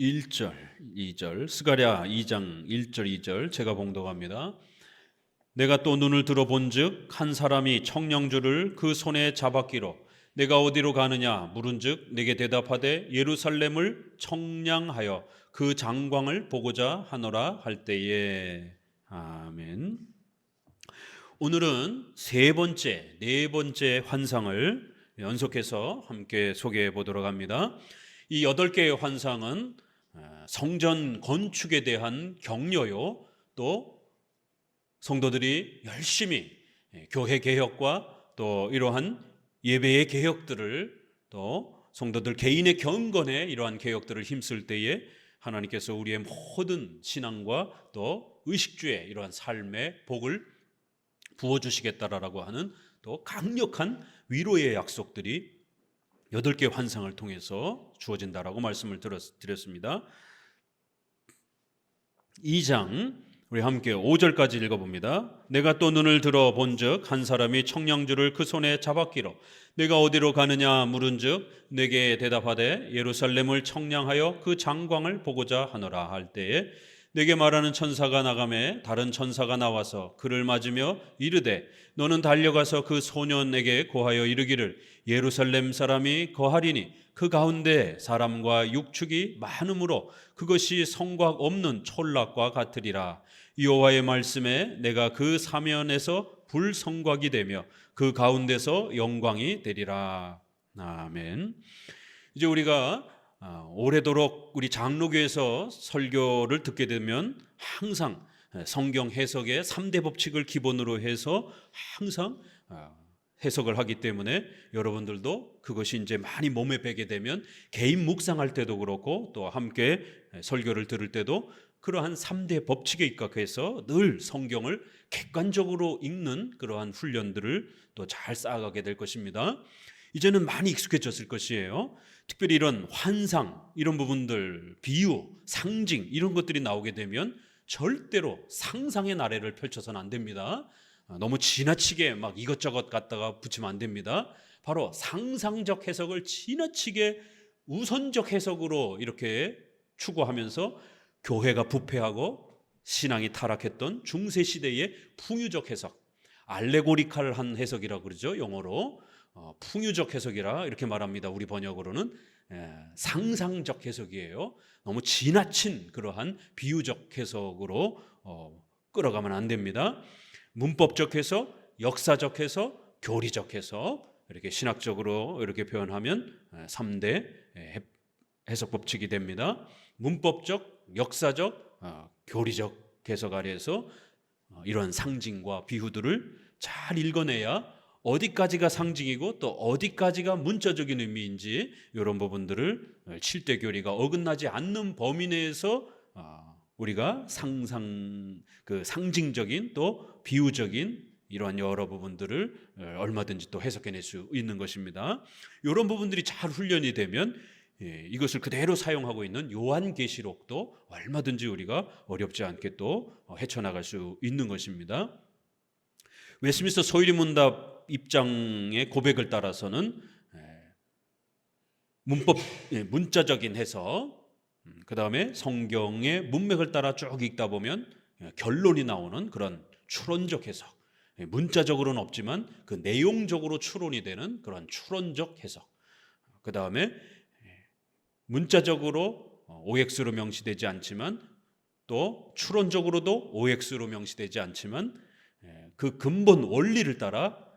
1절, 2절, 스가랴 2장 1절, 2절 제가 봉독합니다. 내가 또 눈을 들어 본즉 한 사람이 청령줄을 그 손에 잡았기로 내가 어디로 가느냐 물은즉 내게 대답하되 예루살렘을 청량하여 그 장광을 보고자 하노라 할 때에. 아멘. 오늘은 네 번째 환상을 연속해서 함께 소개해 보도록 합니다. 이 8개의 환상은 성전 건축에 대한 격려요, 또 성도들이 열심히 교회 개혁과 또 이러한 예배의 개혁들을, 또 성도들 개인의 경건에 이러한 개혁들을 힘쓸 때에 하나님께서 우리의 모든 신앙과 또 의식주의 이러한 삶의 복을 부어주시겠다라고 하는 또 강력한 위로의 약속들이 8개 환상을 통해서 주어진다라고 말씀을 드렸습니다. 2장 우리 함께 5절까지 읽어봅니다. 내가 또 눈을 들어 본즉 한 사람이 청량줄을 그 손에 잡았기로 내가 어디로 가느냐 물은즉 내게 대답하되 예루살렘을 청량하여 그 장광을 보고자 하노라 할 때에 내게 말하는 천사가 나가매 다른 천사가 나와서 그를 맞으며 이르되 너는 달려가서 그 소년에게 고하여 이르기를 예루살렘 사람이 거하리니 그 가운데 사람과 육축이 많으므로 그것이 성곽 없는 촌락과 같으리라. 여호와의 말씀에 내가 그 사면에서 불성곽이 되며 그 가운데서 영광이 되리라. 아멘. 이제 우리가 오래도록 우리 장로교에서 설교를 듣게 되면 항상 성경 해석의 3대 법칙을 기본으로 해서 항상 해석을 하기 때문에 여러분들도 그것이 이제 많이 몸에 배게 되면 개인 묵상할 때도 그렇고 또 함께 설교를 들을 때도 그러한 3대 법칙에 입각해서 늘 성경을 객관적으로 읽는 그러한 훈련들을 또 잘 쌓아가게 될 것입니다. 이제는 많이 익숙해졌을 것이에요. 특별히 이런 환상, 이런 부분들, 비유, 상징 이런 것들이 나오게 되면 절대로 상상의 나래를 펼쳐서는 안 됩니다. 너무 지나치게 막 이것저것 갖다가 붙이면 안 됩니다. 바로 상상적 해석을 지나치게 우선적 해석으로 이렇게 추구하면서 교회가 부패하고 신앙이 타락했던 중세 시대의 풍유적 해석, 알레고리칼한 해석이라고 그러죠. 영어로 풍유적 해석이라 이렇게 말합니다. 우리 번역으로는 상상적 해석이에요. 너무 지나친 그러한 비유적 해석으로 끌어가면 안 됩니다. 문법적 해석, 역사적 해석, 교리적 해석, 이렇게 신학적으로 이렇게 표현하면 3대 해석 법칙이 됩니다. 문법적, 역사적, 교리적 해석 아래에서 이런 상징과 비유들을 잘 읽어내야 어디까지가 상징이고 또 어디까지가 문자적인 의미인지 이런 부분들을 7대 교리가 어긋나지 않는 범위 내에서 우리가 상징적인 또 비유적인 이러한 여러 부분들을 얼마든지 또 해석해낼 수 있는 것입니다. 이런 부분들이 잘 훈련이 되면 이것을 그대로 사용하고 있는 요한계시록도 얼마든지 우리가 어렵지 않게 또 헤쳐나갈 수 있는 것입니다. 웨스트민스터 소유리문답 입장의 고백을 따라서는 문자적인 해석, 그 다음에 성경의 문맥을 따라 쭉 읽다 보면 결론이 나오는 그런 추론적 해석, 문자적으로는 없지만 그 내용적으로 추론이 되는 그런 추론적 해석, 그 다음에 문자적으로 OX로 명시되지 않지만 또 추론적으로도 OX로 명시되지 않지만 그 근본 원리를 따라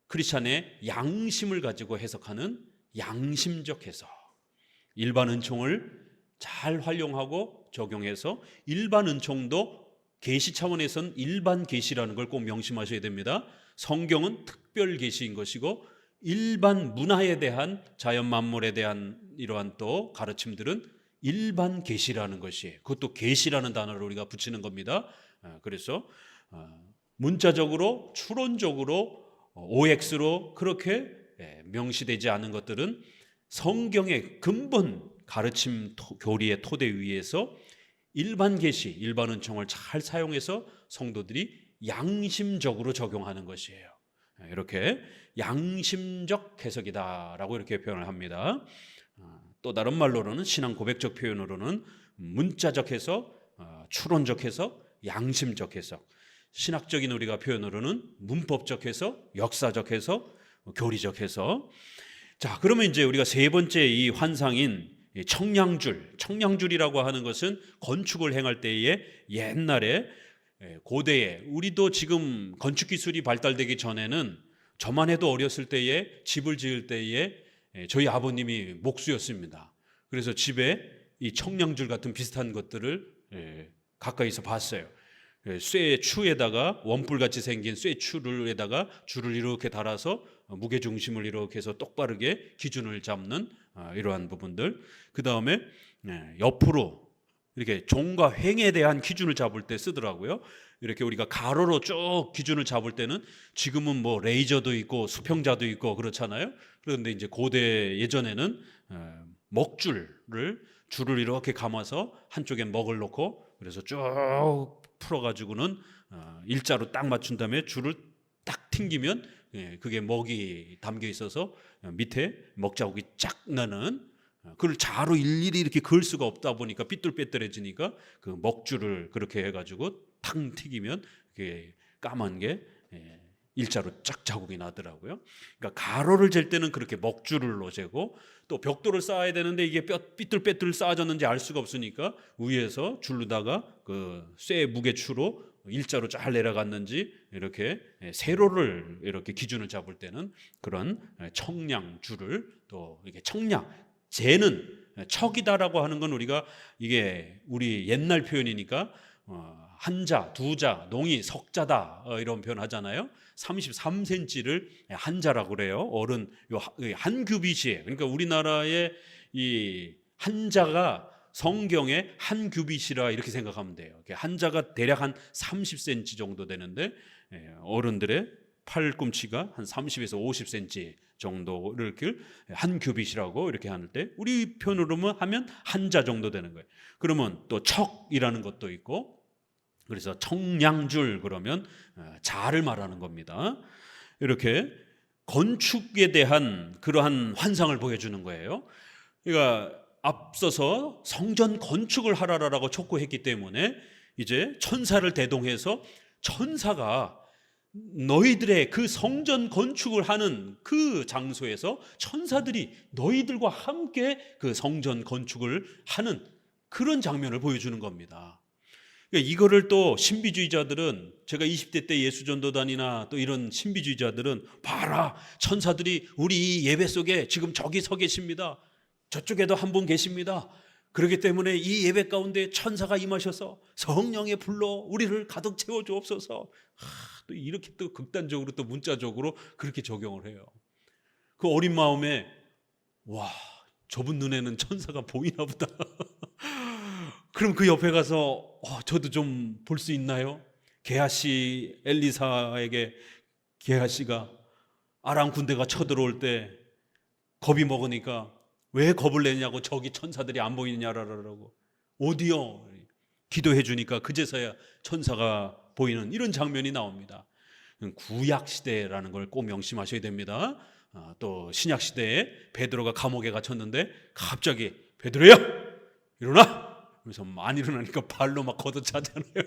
크리스찬의 양심을 가지고 해석하는 양심적 해석, 일반 은총을 잘 활용하고 적용해서 일반 은총도 계시 차원에선 일반 계시라는 걸 꼭 명심하셔야 됩니다. 성경은 특별 계시인 것이고 일반 문화에 대한 자연 만물에 대한 이러한 또 가르침들은 일반 계시라는 것이에요. 그것도 계시라는 단어를 우리가 붙이는 겁니다. 그래서 문자적으로 추론적으로 OX로 그렇게 명시되지 않은 것들은 성경의 근본 가르침 교리의 토대 위에서 일반 계시, 일반 은총을 잘 사용해서 성도들이 양심적으로 적용하는 것이에요. 이렇게 양심적 해석이다라고 이렇게 표현을 합니다. 또 다른 말로는 신앙 고백적 표현으로는 문자적 해석, 추론적 해석, 양심적 해석, 신학적인 우리가 표현으로는 문법적 해석, 역사적 해석, 교리적 해석. 자, 그러면 이제 우리가 세 번째 이 환상인 청량줄이라고 하는 것은 건축을 행할 때에 옛날에 고대에, 우리도 지금 건축 기술이 발달되기 전에는 저만 해도 어렸을 때에 집을 지을 때에 저희 아버님이 목수였습니다. 그래서 집에 이 청량줄 같은 비슷한 것들을 가까이서 봤어요. 쇠추에다가 원뿔같이 생긴 쇠추에다가 줄을 이렇게 달아서 무게 중심을 이렇게 해서 똑바르게 기준을 잡는 이러한 부분들. 그 다음에 옆으로 이렇게 종과 횡에 대한 기준을 잡을 때 쓰더라고요. 이렇게 우리가 가로로 쭉 기준을 잡을 때는 지금은 뭐 레이저도 있고 수평자도 있고 그렇잖아요. 그런데 이제 고대 예전에는 줄을 이렇게 감아서 한쪽에 먹을 놓고 그래서 쭉 풀어가지고는 일자로 딱 맞춘 다음에 줄을 딱 튕기면 그게 먹이 담겨 있어서 밑에 먹자국이 쫙 나는, 그걸 자로 일일이 이렇게 그을 수가 없다 보니까 삐뚤빼뚤해지니까 그 먹줄을 그렇게 해가지고 탁 튀기면 그게 까만 게 일자로 쫙 자국이 나더라고요. 그러니까 가로를 잴 때는 그렇게 먹줄로 재고, 또 벽돌을 쌓아야 되는데 이게 삐뚤빼뚤 쌓아졌는지 알 수가 없으니까 위에서 줄로다가 그 쇠 무게추로 일자로 잘 내려갔는지 이렇게 세로를 이렇게 기준을 잡을 때는 그런 청량줄을, 또 이게 재는 척이다라고 하는 건 우리가 이게 우리 옛날 표현이니까 한자, 두자, 농이, 석자다 이런 표현 하잖아요. 33cm를 한자라고 그래요. 어른 한 규빗이에요. 그러니까 우리나라의 이 한자가 성경의 한 규빗이라 이렇게 생각하면 돼요. 한자가 대략 한 30cm 정도 되는데 어른들의 팔꿈치가 한 30에서 50cm 정도를 이렇게 한 규빗이라고 이렇게 하는데 우리 표현으로 하면 한자 정도 되는 거예요. 그러면 또 척이라는 것도 있고, 그래서 청량줄 그러면 자를 말하는 겁니다. 이렇게 건축에 대한 그러한 환상을 보여주는 거예요. 그러니까 앞서서 성전 건축을 하라라고 촉구했기 때문에 이제 천사를 대동해서 천사가 너희들의 그 성전 건축을 하는 그 장소에서 천사들이 너희들과 함께 그 성전 건축을 하는 그런 장면을 보여주는 겁니다. 이거를 또 신비주의자들은, 제가 20대 때 예수전도단이나 또 이런 신비주의자들은 봐라, 천사들이 우리 예배 속에 지금 저기 서 계십니다, 저쪽에도 한 분 계십니다, 그렇기 때문에 이 예배 가운데 천사가 임하셔서 성령의 불로 우리를 가득 채워주옵소서, 또 이렇게 또 극단적으로 또 문자적으로 그렇게 적용을 해요. 그 어린 마음에 와, 저분 눈에는 천사가 보이나 보다. 그럼 그 옆에 가서 저도 좀 볼 수 있나요? 게하시 엘리사에게 게하시가 아람 군대가 쳐들어올 때 겁이 먹으니까 왜 겁을 내냐고, 저기 천사들이 안 보이느냐라고. 어디요? 기도해 주니까 그제서야 천사가 보이는 이런 장면이 나옵니다. 구약 시대라는 걸 꼭 명심하셔야 됩니다. 또 신약 시대에 베드로가 감옥에 갇혔는데 갑자기 베드로야 일어나! 그래서 안 일어나니까 발로 막 걷어차잖아요.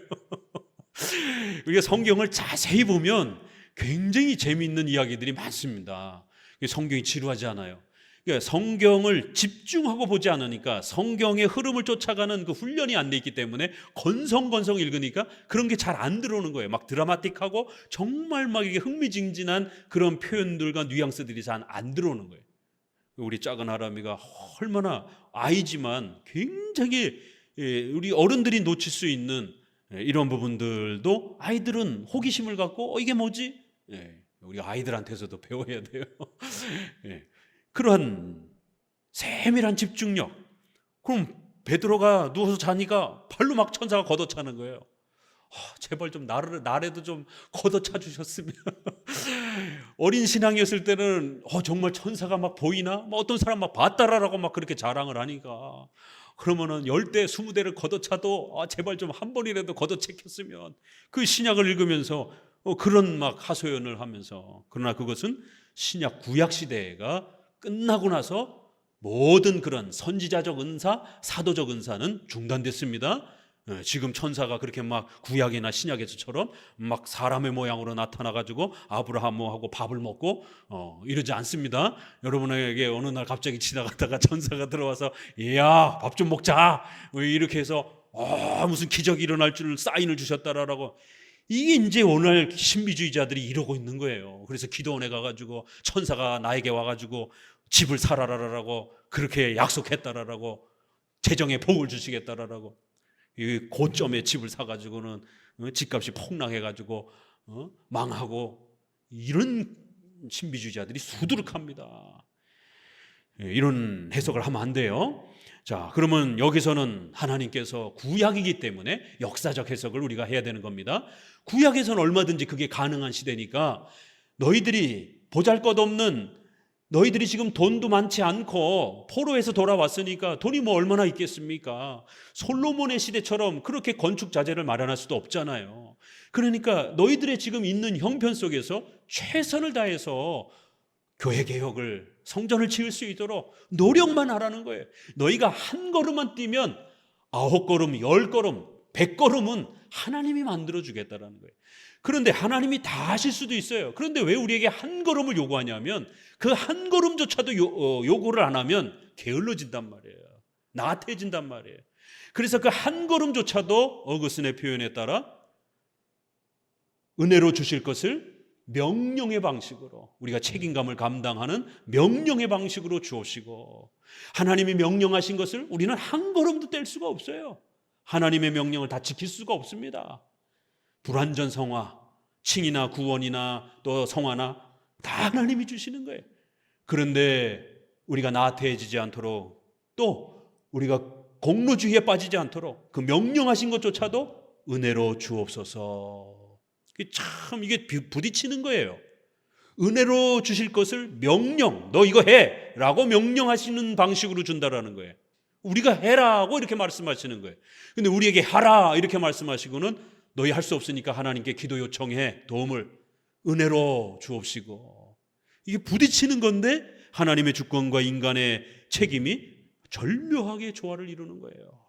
우리가 성경을 자세히 보면 굉장히 재미있는 이야기들이 많습니다. 성경이 지루하지 않아요. 그러니까 성경을 집중하고 보지 않으니까, 성경의 흐름을 쫓아가는 그 훈련이 안 돼 있기 때문에 건성건성 읽으니까 그런 게 잘 안 들어오는 거예요. 막 드라마틱하고 정말 막 이게 흥미진진한 그런 표현들과 뉘앙스들이 잘 안 들어오는 거예요. 우리 작은 하람이가 얼마나 아이지만 굉장히 우리 어른들이 놓칠 수 있는 이런 부분들도 아이들은 호기심을 갖고 이게 뭐지? 우리 아이들한테서도 배워야 돼요. 그러한 세밀한 집중력. 그럼 베드로가 누워서 자니까 발로 막 천사가 걷어차는 거예요. 제발 좀 나라도 좀 걷어차 주셨으면. 어린 신앙이었을 때는 정말 천사가 막 보이나? 뭐 어떤 사람 막 봤다라고 막 그렇게 자랑을 하니까, 그러면은 10대 20대를 걷어차도 제발 좀 한 번이라도 걷어채켰으면, 그 신약을 읽으면서 그런 막 하소연을 하면서. 그러나 그것은 신약 구약 시대가 끝나고 나서 모든 그런 선지자적 은사, 사도적 은사는 중단됐습니다. 지금 천사가 그렇게 막 구약이나 신약에서처럼 막 사람의 모양으로 나타나가지고 아브라함하고 밥을 먹고 이러지 않습니다. 여러분에게 어느 날 갑자기 지나가다가 천사가 들어와서 야, 밥 좀 먹자 이렇게 해서 무슨 기적이 일어날 줄 사인을 주셨다라고, 이게 이제 오늘 신비주의자들이 이러고 있는 거예요. 그래서 기도원에 가가지고 천사가 나에게 와가지고 집을 사라라라고 그렇게 약속했다라고, 재정에 복을 주시겠다라고, 이 고점에 집을 사가지고는 집값이 폭락해가지고 망하고, 이런 신비주의자들이 수두룩합니다. 이런 해석을 하면 안 돼요. 자, 그러면 여기서는 하나님께서 구약이기 때문에 역사적 해석을 우리가 해야 되는 겁니다. 구약에서는 얼마든지 그게 가능한 시대니까, 너희들이 보잘것없는, 너희들이 지금 돈도 많지 않고 포로에서 돌아왔으니까 돈이 뭐 얼마나 있겠습니까? 솔로몬의 시대처럼 그렇게 건축 자재를 마련할 수도 없잖아요. 그러니까 너희들의 지금 있는 형편 속에서 최선을 다해서 교회 개혁을, 성전을 지을 수 있도록 노력만 하라는 거예요. 너희가 한 걸음만 뛰면 9걸음, 10걸음, 100걸음은 하나님이 만들어 주겠다라는 거예요. 그런데 하나님이 다 하실 수도 있어요. 그런데 왜 우리에게 한 걸음을 요구하냐면, 그 한 걸음조차도 요구를 안 하면 게을러진단 말이에요. 나태해진단 말이에요. 그래서 그 한 걸음조차도 어거스틴의 표현에 따라 은혜로 주실 것을 명령의 방식으로, 우리가 책임감을 감당하는 명령의 방식으로 주옵시고, 하나님이 명령하신 것을 우리는 한 걸음도 뗄 수가 없어요. 하나님의 명령을 다 지킬 수가 없습니다. 불완전 성화, 칭이나 구원이나 또 성화나 다 하나님이 주시는 거예요. 그런데 우리가 나태해지지 않도록, 또 우리가 공로주의에 빠지지 않도록 그 명령하신 것조차도 은혜로 주옵소서. 참 이게 부딪히는 거예요. 은혜로 주실 것을 명령, 너 이거 해 라고 명령하시는 방식으로 준다라는 거예요. 우리가 해라고 이렇게 말씀하시는 거예요. 근데 우리에게 하라 이렇게 말씀하시고는 너희 할 수 없으니까 하나님께 기도 요청해, 도움을 은혜로 주옵시고, 이게 부딪히는 건데 하나님의 주권과 인간의 책임이 절묘하게 조화를 이루는 거예요.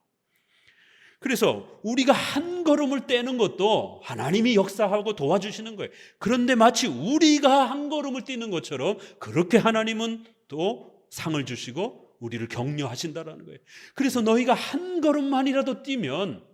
그래서 우리가 한 걸음을 떼는 것도 하나님이 역사하고 도와주시는 거예요. 그런데 마치 우리가 한 걸음을 뛰는 것처럼 그렇게 하나님은 또 상을 주시고 우리를 격려하신다라는 거예요. 그래서 너희가 한 걸음만이라도 뛰면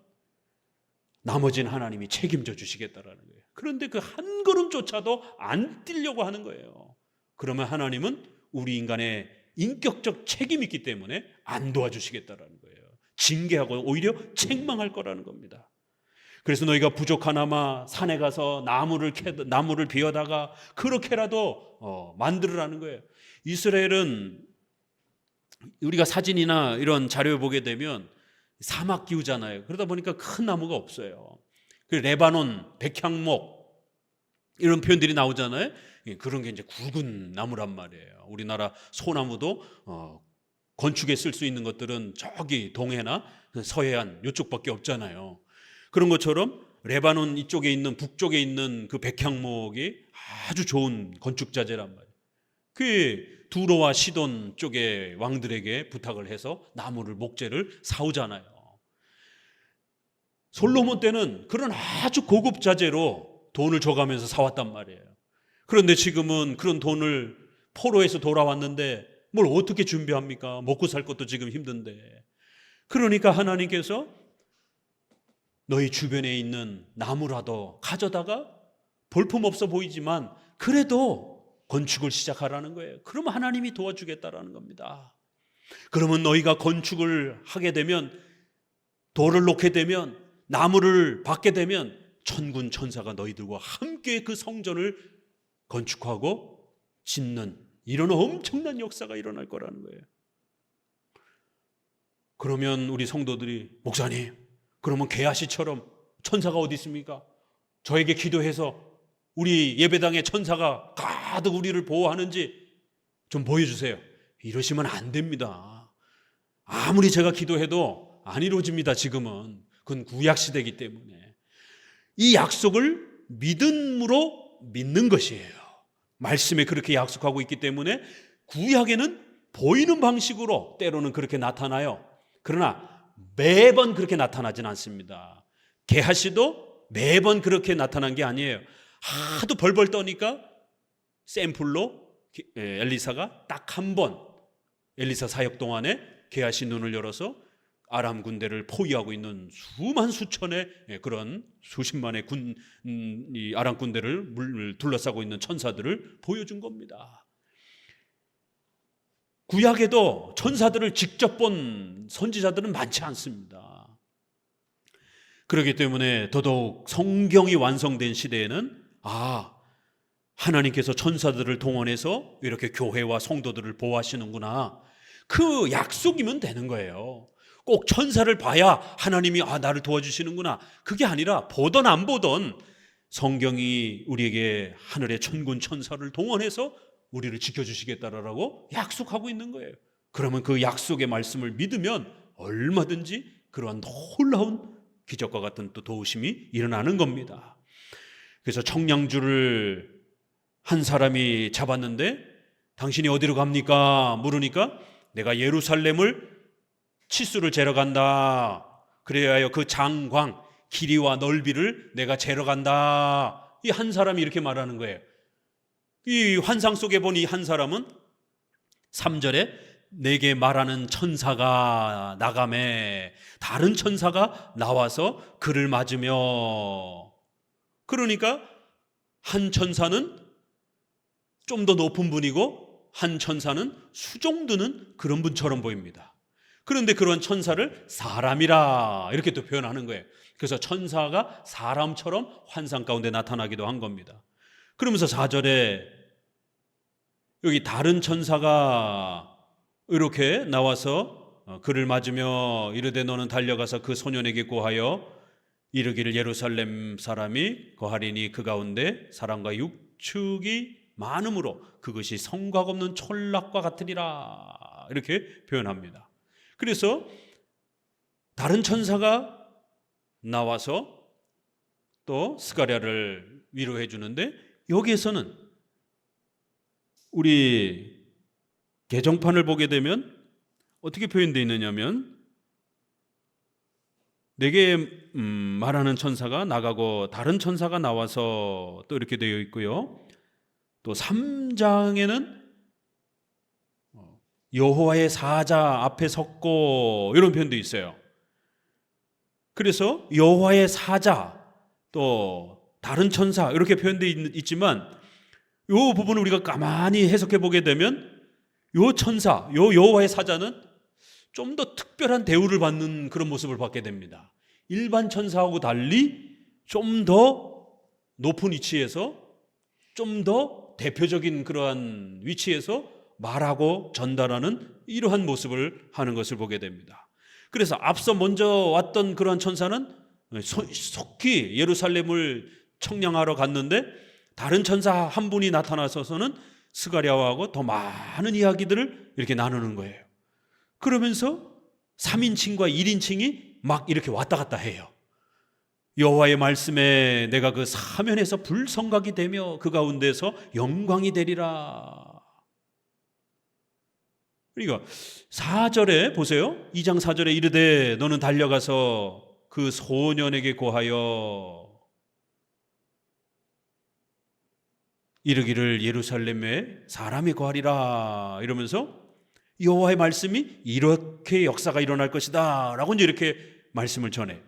나머지는 하나님이 책임져 주시겠다라는 거예요. 그런데 그 한 걸음조차도 안 뛰려고 하는 거예요. 그러면 하나님은 우리 인간의 인격적 책임이 있기 때문에 안 도와주시겠다라는 거예요. 징계하고 오히려 책망할 거라는 겁니다. 그래서 너희가 부족하나마 산에 가서 나무를 베어다가 그렇게라도 만들으라는 거예요. 이스라엘은 우리가 사진이나 이런 자료를 보게 되면 사막 기후잖아요. 그러다 보니까 큰 나무가 없어요. 그 레바논, 백향목 이런 표현들이 나오잖아요. 그런 게 이제 굵은 나무란 말이에요. 우리나라 소나무도 건축에 쓸 수 있는 것들은 저기 동해나 서해안 이쪽밖에 없잖아요. 그런 것처럼 레바논 이쪽에 있는, 북쪽에 있는 그 백향목이 아주 좋은 건축 자재란 말이에요. 그 두로와 시돈 쪽의 왕들에게 부탁을 해서 나무를, 목재를 사오잖아요. 솔로몬 때는 그런 아주 고급 자재로 돈을 줘가면서 사왔단 말이에요. 그런데 지금은 그런 돈을 포로에서 돌아왔는데 뭘 어떻게 준비합니까? 먹고 살 것도 지금 힘든데. 그러니까 하나님께서 너희 주변에 있는 나무라도 가져다가 볼품없어 보이지만 그래도 건축을 시작하라는 거예요. 그러면 하나님이 도와주겠다라는 겁니다. 그러면 너희가 건축을 하게 되면, 돌을 놓게 되면, 나무를 받게 되면 천군 천사가 너희들과 함께 그 성전을 건축하고 짓는 이런 엄청난 역사가 일어날 거라는 거예요. 그러면 우리 성도들이, 목사님, 그러면 게하시처럼 천사가 어디 있습니까? 저에게 기도해서 우리 예배당에 천사가 가득 우리를 보호하는지 좀 보여주세요. 이러시면 안 됩니다. 아무리 제가 기도해도 안 이루어집니다. 지금은 그건 구약시대이기 때문에. 이 약속을 믿음으로 믿는 것이에요. 말씀에 그렇게 약속하고 있기 때문에 구약에는 보이는 방식으로 때로는 그렇게 나타나요. 그러나 매번 그렇게 나타나진 않습니다. 게하시도 매번 그렇게 나타난 게 아니에요. 하도 벌벌 떠니까 샘플로 엘리사가 딱 한 번 엘리사 사역 동안에 게하시 눈을 열어서 아람 군대를 포위하고 있는 수만 수천의 그런 수십만의 이 아람 군대를 둘러싸고 있는 천사들을 보여준 겁니다. 구약에도 천사들을 직접 본 선지자들은 많지 않습니다. 그렇기 때문에 더더욱 성경이 완성된 시대에는 하나님께서 천사들을 동원해서 이렇게 교회와 성도들을 보호하시는구나, 그 약속이면 되는 거예요. 꼭 천사를 봐야 하나님이 나를 도와주시는구나, 그게 아니라 보던 안 보던 성경이 우리에게 하늘의 천군 천사를 동원해서 우리를 지켜주시겠다라고 약속하고 있는 거예요. 그러면 그 약속의 말씀을 믿으면 얼마든지 그러한 놀라운 기적과 같은 또 도우심이 일어나는 겁니다. 그래서 청량주를 한 사람이 잡았는데 당신이 어디로 갑니까? 물으니까 내가 예루살렘을 치수를 재러 간다. 그래야 하여 그 장광 길이와 넓이를 내가 재러 간다. 이 한 사람이 이렇게 말하는 거예요. 이 환상 속에 본 이 한 사람은 3절에 내게 말하는 천사가 나가매, 다른 천사가 나와서 그를 맞으며, 그러니까 한 천사는 좀 더 높은 분이고 한 천사는 수종드는 그런 분처럼 보입니다. 그런데 그런 천사를 사람이라 이렇게 또 표현하는 거예요. 그래서 천사가 사람처럼 환상 가운데 나타나기도 한 겁니다. 그러면서 4절에 여기 다른 천사가 이렇게 나와서 그를 맞으며 이르되 너는 달려가서 그 소년에게 고하여 이르기를 예루살렘 사람이 거하리니 그 가운데 사람과 육축이 많음으로 그것이 성곽 없는 촌락과 같으리라, 이렇게 표현합니다. 그래서 다른 천사가 나와서 또 스가랴를 위로해 주는데, 여기에서는 우리 개정판을 보게 되면 어떻게 표현되어 있느냐면 내게 말하는 천사가 나가고 다른 천사가 나와서 또 이렇게 되어 있고요. 또 3장에는 여호와의 사자 앞에 섰고 이런 표현도 있어요. 그래서 여호와의 사자 또 다른 천사 이렇게 표현되어 있지만 이 부분을 우리가 가만히 해석해 보게 되면 이 천사, 이 여호와의 사자는 좀 더 특별한 대우를 받는 그런 모습을 받게 됩니다. 일반 천사하고 달리 좀 더 높은 위치에서, 좀 더 대표적인 그러한 위치에서 말하고 전달하는 이러한 모습을 하는 것을 보게 됩니다. 그래서 앞서 먼저 왔던 그러한 천사는 속히 예루살렘을 청량하러 갔는데 다른 천사 한 분이 나타나서서는 스가랴하고 더 많은 이야기들을 이렇게 나누는 거예요. 그러면서 3인칭과 1인칭이 막 이렇게 왔다 갔다 해요. 여호와의 말씀에 내가 그 사면에서 불성각이 되며 그 가운데서 영광이 되리라. 그러니까 4절에 보세요. 2장 4절에 이르되 너는 달려가서 그 소년에게 고하여 이르기를 예루살렘에 사람이 거하리라, 이러면서 여호와의 말씀이 이렇게 역사가 일어날 것이다 라고 이제 이렇게 말씀을 전해.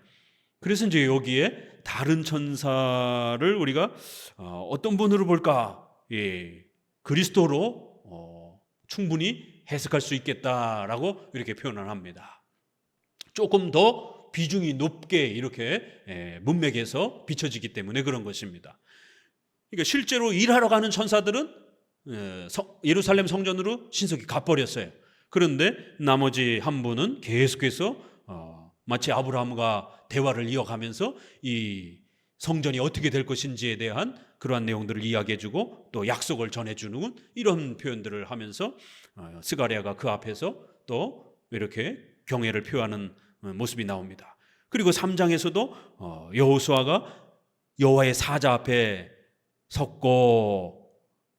그래서 이제 여기에 다른 천사를 우리가 어떤 분으로 볼까? 그리스도로 충분히 해석할 수 있겠다라고 이렇게 표현을 합니다. 조금 더 비중이 높게 이렇게 문맥에서 비춰지기 때문에 그런 것입니다. 그러니까 실제로 일하러 가는 천사들은 예루살렘 성전으로 신석이 가버렸어요. 그런데 나머지 한 분은 계속해서 마치 아브라함과 대화를 이어가면서 이 성전이 어떻게 될 것인지에 대한 그러한 내용들을 이야기해주고 또 약속을 전해주는 이런 표현들을 하면서 스가랴가 그 앞에서 또 이렇게 경애를 표하는 모습이 나옵니다. 그리고 3장에서도 여호수아가 여호와의 사자 앞에 섰고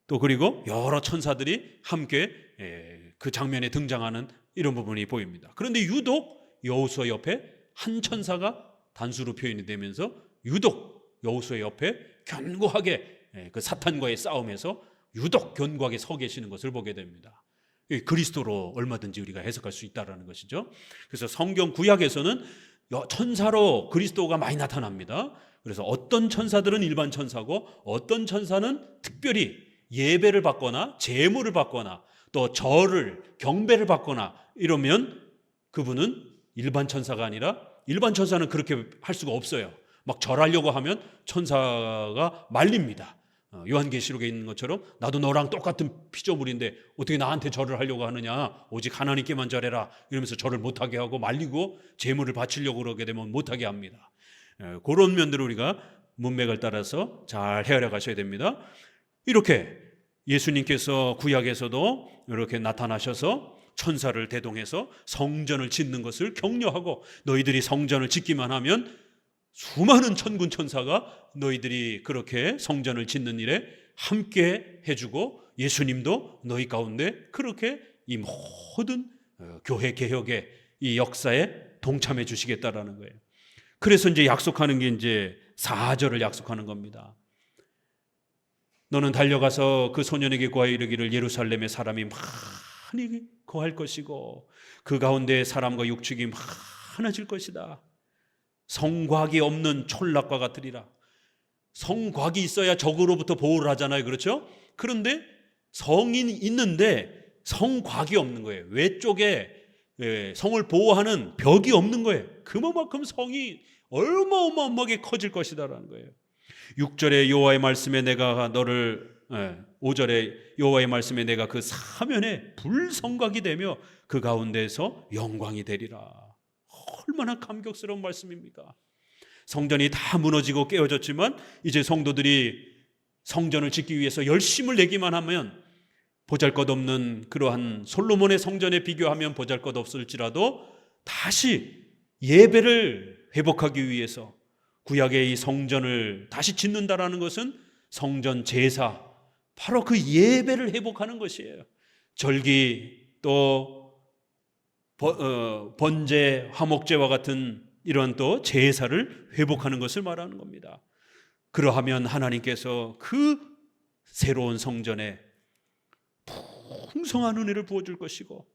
또 그리고 여러 천사들이 함께 그 장면에 등장하는 이런 부분이 보입니다. 그런데 유독 여호수아 옆에 한 천사가 단수로 표현이 되면서 유독 여호수아 옆에 견고하게 그 사탄과의 싸움에서 유독 견고하게 서 계시는 것을 보게 됩니다. 그리스도로 얼마든지 우리가 해석할 수 있다는 것이죠. 그래서 성경 구약에서는 천사로 그리스도가 많이 나타납니다. 그래서 어떤 천사들은 일반 천사고 어떤 천사는 특별히 예배를 받거나 제물을 받거나 또 절을 경배를 받거나 이러면 그분은 일반 천사가 아니라, 일반 천사는 그렇게 할 수가 없어요. 막 절하려고 하면 천사가 말립니다. 요한계시록에 있는 것처럼 나도 너랑 똑같은 피조물인데 어떻게 나한테 절을 하려고 하느냐, 오직 하나님께만 절해라 이러면서 절을 못하게 하고 말리고 제물을 바치려고 그러게 되면 못하게 합니다. 그런 면들을 우리가 문맥을 따라서 잘 헤아려 가셔야 됩니다. 이렇게 예수님께서 구약에서도 이렇게 나타나셔서 천사를 대동해서 성전을 짓는 것을 격려하고, 너희들이 성전을 짓기만 하면 수많은 천군 천사가 너희들이 그렇게 성전을 짓는 일에 함께 해주고 예수님도 너희 가운데 그렇게 이 모든 교회 개혁의 이 역사에 동참해 주시겠다라는 거예요. 그래서 이제 약속하는 게 이제 4절을 약속하는 겁니다. 너는 달려가서 그 소년에게 구하여 이르기를 예루살렘에 사람이 많이 거할 것이고 그 가운데 사람과 육축이 많아질 것이다. 성곽이 없는 촌락과 같으리라. 성곽이 있어야 적으로부터 보호를 하잖아요. 그렇죠? 그런데 성이 있는데 성곽이 없는 거예요. 외쪽에 성을 보호하는 벽이 없는 거예요. 그만큼 성이 어마어마하게 커질 것이다라는 거예요. 6절에 여호와의 말씀에 내가 너를 5절에 여호와의 말씀에 내가 그 사면에 불성곽이 되며 그 가운데에서 영광이 되리라. 얼마나 감격스러운 말씀입니까? 성전이 다 무너지고 깨어졌지만 이제 성도들이 성전을 짓기 위해서 열심을 내기만 하면 보잘것없는 그러한 솔로몬의 성전에 비교하면 보잘것없을지라도 다시 예배를 회복하기 위해서 구약의 이 성전을 다시 짓는다라는 것은 성전 제사, 바로 그 예배를 회복하는 것이에요. 절기 또 번제, 화목제와 같은 이런 또 제사를 회복하는 것을 말하는 겁니다. 그러하면 하나님께서 그 새로운 성전에 풍성한 은혜를 부어줄 것이고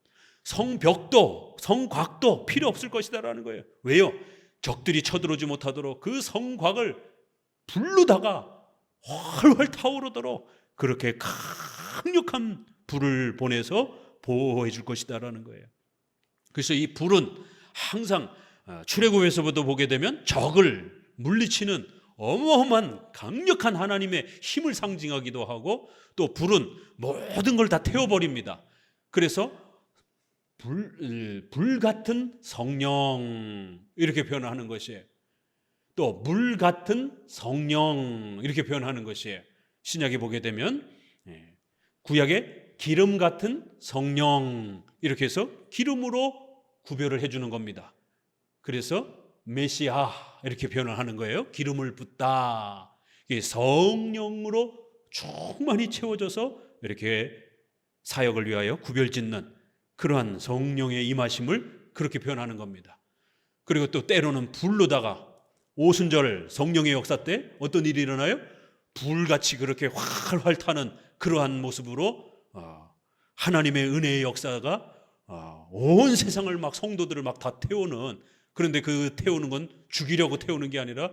성벽도 성곽도 필요 없을 것이다라는 거예요. 왜요? 적들이 쳐들어오지 못하도록 그 성곽을 불르다가 활활 타오르도록 그렇게 강력한 불을 보내서 보호해 줄 것이다라는 거예요. 그래서 이 불은 항상 출애굽에서부터 보게 되면 적을 물리치는 어마어마한 강력한 하나님의 힘을 상징하기도 하고, 또 불은 모든 걸 다 태워버립니다. 그래서 불 같은 성령 이렇게 표현하는 것이에요. 또 물 같은 성령 이렇게 표현하는 것이에요. 신약에 보게 되면 구약에 기름 같은 성령 이렇게 해서 기름으로 구별을 해주는 겁니다. 그래서 메시아 이렇게 표현을 하는 거예요. 기름을 붓다. 이게 성령으로 충만히 채워져서 이렇게 사역을 위하여 구별짓는 그러한 성령의 임하심을 그렇게 표현하는 겁니다. 그리고 또 때로는 불로다가 오순절 성령의 역사 때 어떤 일이 일어나요? 불같이 그렇게 활활 타는 그러한 모습으로 하나님의 은혜의 역사가 온 세상을 막 성도들을 막 다 태우는, 그런데 그 태우는 건 죽이려고 태우는 게 아니라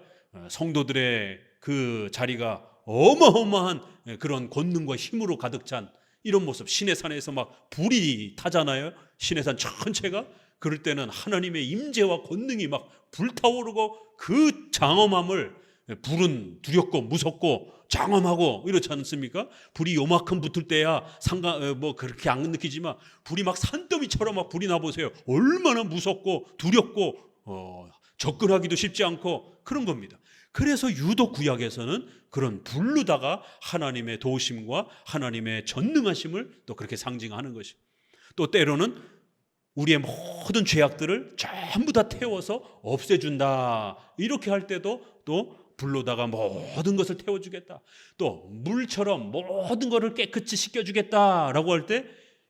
성도들의 그 자리가 어마어마한 그런 권능과 힘으로 가득 찬 이런 모습. 신의 산에서 막 불이 타잖아요. 신의 산 전체가. 그럴 때는 하나님의 임재와 권능이 막 불타오르고 그 장엄함을, 불은 두렵고 무섭고 장엄하고 이렇지 않습니까? 불이 요만큼 붙을 때야 뭐 그렇게 안 느끼지만 불이 막 산더미처럼 막 불이 나보세요. 얼마나 무섭고 두렵고 접근하기도 쉽지 않고 그런 겁니다. 그래서 유독 구약에서는 그런 불르다가 하나님의 도우심과 하나님의 전능하심을 또 그렇게 상징하는 것이. 또 때로는 우리의 모든 죄악들을 전부 다 태워서 없애준다. 이렇게 할 때도 또 불로다가 모든 것을 태워주겠다. 또 물처럼 모든 것을 깨끗이 씻겨주겠다라고 할 때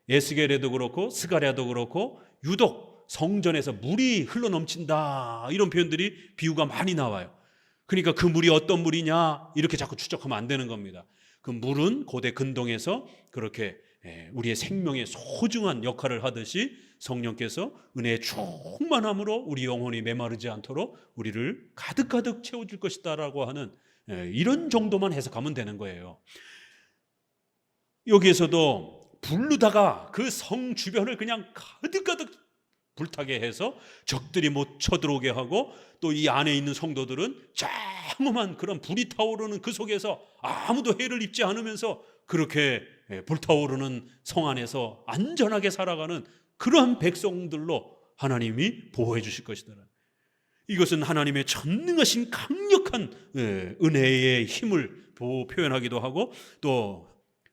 에스겔에도 그렇고 스가랴도 그렇고 유독 성전에서 물이 흘러넘친다 이런 표현들이 비유가 많이 나와요. 그러니까 그 물이 어떤 물이냐 이렇게 자꾸 추적하면 안 되는 겁니다. 그 물은 고대 근동에서 그렇게 우리의 생명의 소중한 역할을 하듯이 성령께서 은혜의 충만함으로 우리 영혼이 메마르지 않도록 우리를 가득가득 채워줄 것이다라고 하는 이런 정도만 해석하면 되는 거예요. 여기에서도 불르다가 그 성 주변을 그냥 가득가득 불타게 해서 적들이 못 쳐들어오게 하고 또 이 안에 있는 성도들은 장엄한 그런 불이 타오르는 그 속에서 아무도 해를 입지 않으면서 그렇게 불타오르는 성 안에서 안전하게 살아가는 그러한 백성들로 하나님이 보호해 주실 것이다. 이것은 하나님의 전능하신 강력한 은혜의 힘을 표현하기도 하고 또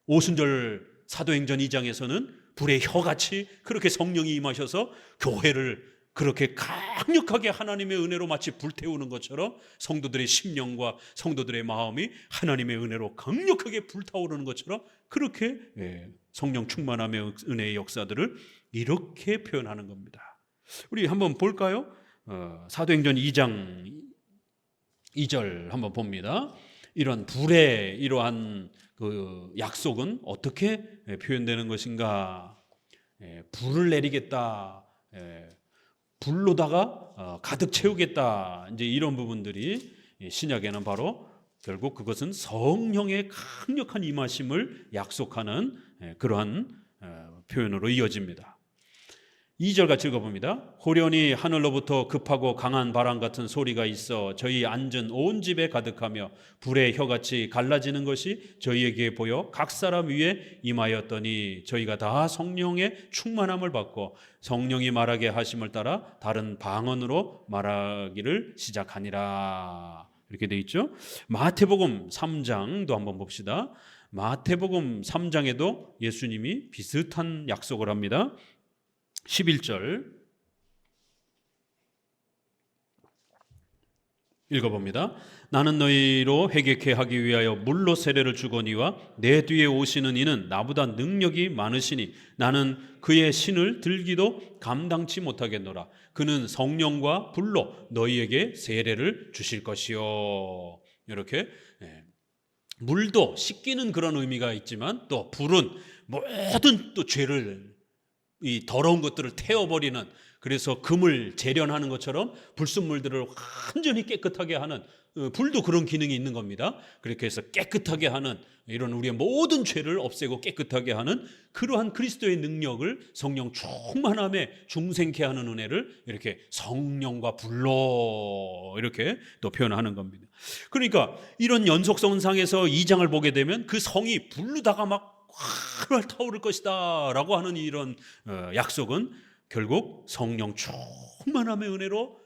오순절 사도행전 2장에서는 불의 혀같이 그렇게 성령이 임하셔서 교회를 그렇게 강력하게 하나님의 은혜로 마치 불태우는 것처럼 성도들의 심령과 성도들의 마음이 하나님의 은혜로 강력하게 불타오르는 것처럼 그렇게 성령 충만함의 은혜의 역사들을 이렇게 표현하는 겁니다. 우리 한번 볼까요? 사도행전 2장 2절 한번 봅니다. 이런 불의 이러한 그 약속은 어떻게 표현되는 것인가? 불을 내리겠다. 불로다가 가득 채우겠다. 이제 이런 부분들이 신약에는 바로 결국 그것은 성령의 강력한 임하심을 약속하는 그러한 표현으로 이어집니다. 2절 같이 읽어봅니다. 호련히 하늘로부터 급하고 강한 바람 같은 소리가 있어 저희 앉은 온 집에 가득하며 불의 혀같이 갈라지는 것이 저희에게 보여 각 사람 위에 임하였더니 저희가 다 성령의 충만함을 받고 성령이 말하게 하심을 따라 다른 방언으로 말하기를 시작하니라. 이렇게 돼 있죠. 마태복음 3장도 한번 봅시다. 마태복음 3장에도 예수님이 비슷한 약속을 합니다. 11절 읽어봅니다. 나는 너희로 회개케 하기 위하여 물로 세례를 주거니와 내 뒤에 오시는 이는 나보다 능력이 많으시니 나는 그의 신을 들기도 감당치 못하겠노라. 그는 성령과 불로 너희에게 세례를 주실 것이요. 이렇게 물도 씻기는 그런 의미가 있지만 또 불은 모든 또 죄를 이 더러운 것들을 태워버리는, 그래서 금을 재련하는 것처럼 불순물들을 완전히 깨끗하게 하는, 불도 그런 기능이 있는 겁니다. 그렇게 해서 깨끗하게 하는, 이런 우리의 모든 죄를 없애고 깨끗하게 하는 그러한 그리스도의 능력을, 성령 충만함에 중생케 하는 은혜를 이렇게 성령과 불로 이렇게 또 표현하는 겁니다. 그러니까 이런 연속성상에서 2장을 보게 되면 그 성이 불르다가 막 활활 타오를 것이다 라고 하는 이런 약속은 결국 성령 충만함의 은혜로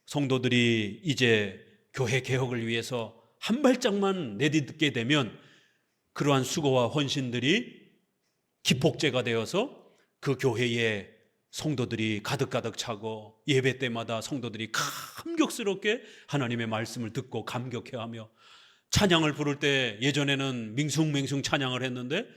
성도들이 이제 교회 개혁을 위해서 한 발짝만 내딛게 되면 그러한 수고와 헌신들이 기폭제가 되어서 그 교회에 성도들이 가득가득 차고 예배 때마다 성도들이 감격스럽게 하나님의 말씀을 듣고 감격해하며 찬양을 부를 때 예전에는 밍숭맹숭 찬양을 했는데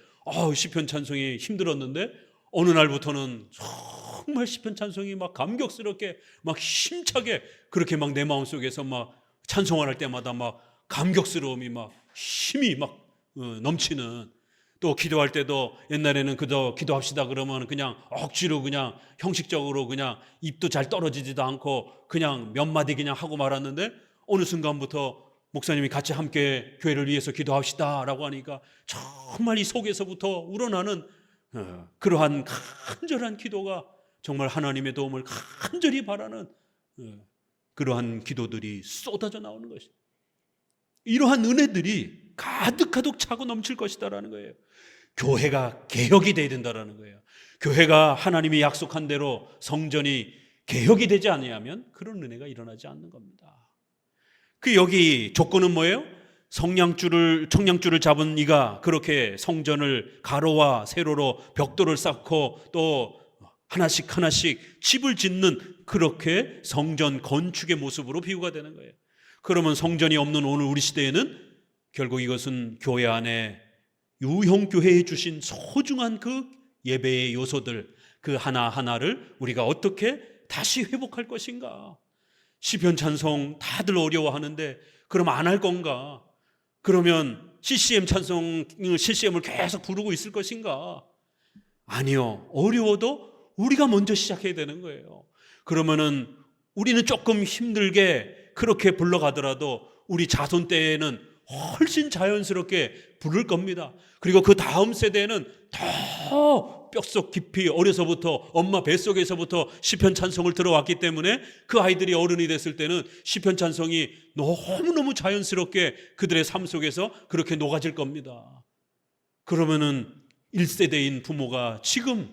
시편 찬송이 힘들었는데 어느 날부터는 정말 시편 찬송이 막 감격스럽게 막 힘차게 그렇게 막 내 마음속에서 막 찬송을 할 때마다 막 감격스러움이 막 힘이 막 넘치는, 또 기도할 때도 옛날에는 그저 기도합시다 그러면 그냥 억지로 그냥 형식적으로 그냥 입도 잘 떨어지지도 않고 그냥 몇 마디 그냥 하고 말았는데 어느 순간부터 목사님이 같이 함께 교회를 위해서 기도합시다 라고 하니까 정말 이 속에서부터 우러나는 그러한 간절한 기도가 정말 하나님의 도움을 간절히 바라는 그러한 기도들이 쏟아져 나오는 것이죠. 이러한 은혜들이 가득가득 차고 넘칠 것이다라는 거예요. 교회가 개혁이 돼야 된다라는 거예요. 교회가 하나님이 약속한 대로 성전이 개혁이 되지 않으면 그런 은혜가 일어나지 않는 겁니다. 그 여기 조건은 뭐예요? 청량줄을 잡은 이가 그렇게 성전을 가로와 세로로 벽돌을 쌓고 또 하나씩 집을 짓는 그렇게 성전 건축의 모습으로 비유가 되는 거예요. 그러면 성전이 없는 오늘 우리 시대에는 결국 이것은 교회 안에 유형교회에 주신 소중한 그 예배의 요소들 그 하나하나를 우리가 어떻게 다시 회복할 것인가? 시편 찬송 다들 어려워하는데 그럼 안 할 건가? 그러면 CCM 찬송을 CCM을 계속 부르고 있을 것인가? 아니요. 어려워도 우리가 먼저 시작해야 되는 거예요. 그러면은 우리는 조금 힘들게 그렇게 불러가더라도 우리 자손 때에는 훨씬 자연스럽게 부를 겁니다. 그리고 그 다음 세대는 더 뼛속 깊이 어려서부터 엄마 뱃속에서부터 시편 찬송을 들어왔기 때문에 그 아이들이 어른이 됐을 때는 시편 찬송이 너무너무 자연스럽게 그들의 삶 속에서 그렇게 녹아질 겁니다. 그러면은 1세대인 부모가 지금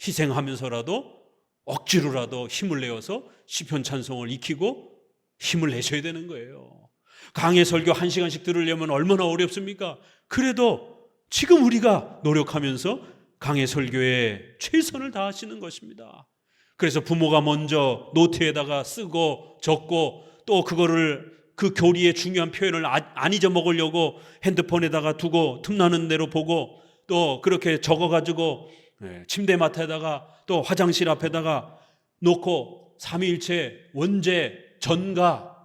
희생하면서라도 억지로라도 힘을 내어서 시편 찬송을 익히고 힘을 내셔야 되는 거예요. 강해 설교 1시간씩 들으려면 얼마나 어렵습니까? 그래도 지금 우리가 노력하면서 강해 설교에 최선을 다하시는 것입니다. 그래서 부모가 먼저 노트에다가 쓰고 적고 또 그거를 그 교리의 중요한 표현을 안 잊어먹으려고 핸드폰에다가 두고 틈나는 대로 보고 또 그렇게 적어가지고 침대맡에다가 또 화장실 앞에다가 놓고 삼위일체, 원죄, 전가,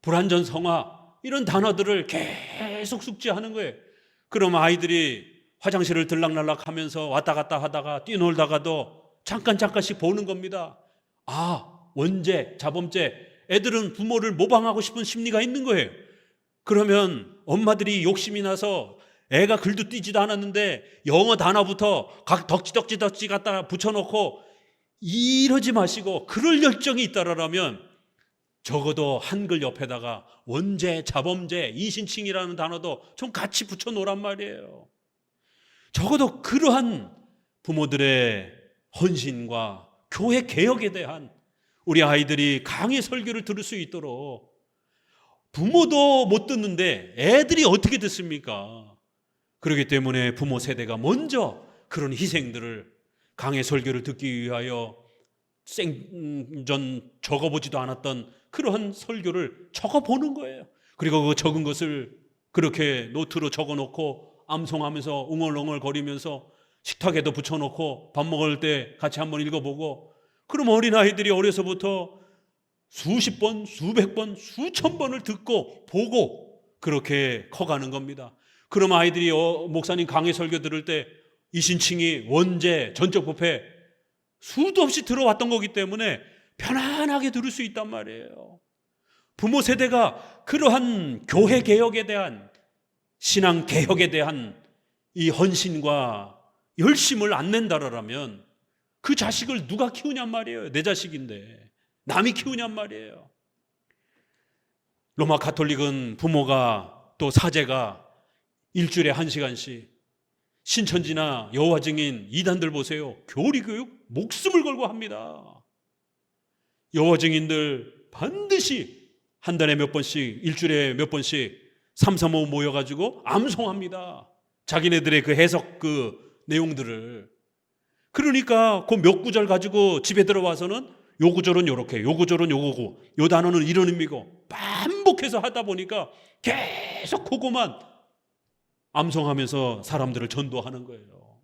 불완전성화 이런 단어들을 계속 숙지하는 거예요. 그럼 아이들이 화장실을 들락날락 하면서 왔다 갔다 하다가 뛰놀다가도 잠깐씩 보는 겁니다. 아, 원죄, 자범죄. 애들은 부모를 모방하고 싶은 심리가 있는 거예요. 그러면 엄마들이 욕심이 나서 애가 글도 띄지도 않았는데 영어 단어부터 각 덕지 갖다 붙여놓고 이러지 마시고 그럴 열정이 있다라면 적어도 한글 옆에다가 원죄, 자범죄, 이신칭이라는 단어도 좀 같이 붙여놓으란 말이에요. 적어도 그러한 부모들의 헌신과 교회 개혁에 대한 우리 아이들이 강의 설교를 들을 수 있도록 부모도 못 듣는데 애들이 어떻게 듣습니까? 그렇기 때문에 부모 세대가 먼저 그런 희생들을 강의 설교를 듣기 위하여 생전 적어보지도 않았던 그러한 설교를 적어보는 거예요. 그리고 그 적은 것을 그렇게 노트로 적어놓고 암송하면서 웅얼웅얼 거리면서 식탁에도 붙여놓고 밥 먹을 때 같이 한번 읽어보고 그럼 어린아이들이 어려서부터 수십 번, 수백 번, 수천 번을 듣고 보고 그렇게 커가는 겁니다. 그럼 아이들이 목사님 강의 설교 들을 때 이신칭이, 원죄, 전적 부패 수도 없이 들어왔던 거기 때문에 편안하게 들을 수 있단 말이에요. 부모 세대가 그러한 교회 개혁에 대한 신앙 개혁에 대한 이 헌신과 열심을 안 낸다라면 그 자식을 누가 키우냔 말이에요. 내 자식인데 남이 키우냔 말이에요. 로마 가톨릭은 부모가 또 사제가 일주일에 1시간씩 신천지나 여호와 증인 이단들 보세요. 교리 교육 목숨을 걸고 합니다. 여호와 증인들 반드시 한 달에 몇 번씩 일주일에 몇 번씩 3, 4, 5 모여가지고 암송합니다. 자기네들의 그 해석 그 내용들을. 그러니까 그 몇 구절 가지고 집에 들어와서는 요 구절은 요렇게, 요 구절은 요거고, 요 단어는 이런 의미고 반복해서 하다 보니까 계속 그거만 암송하면서 사람들을 전도하는 거예요.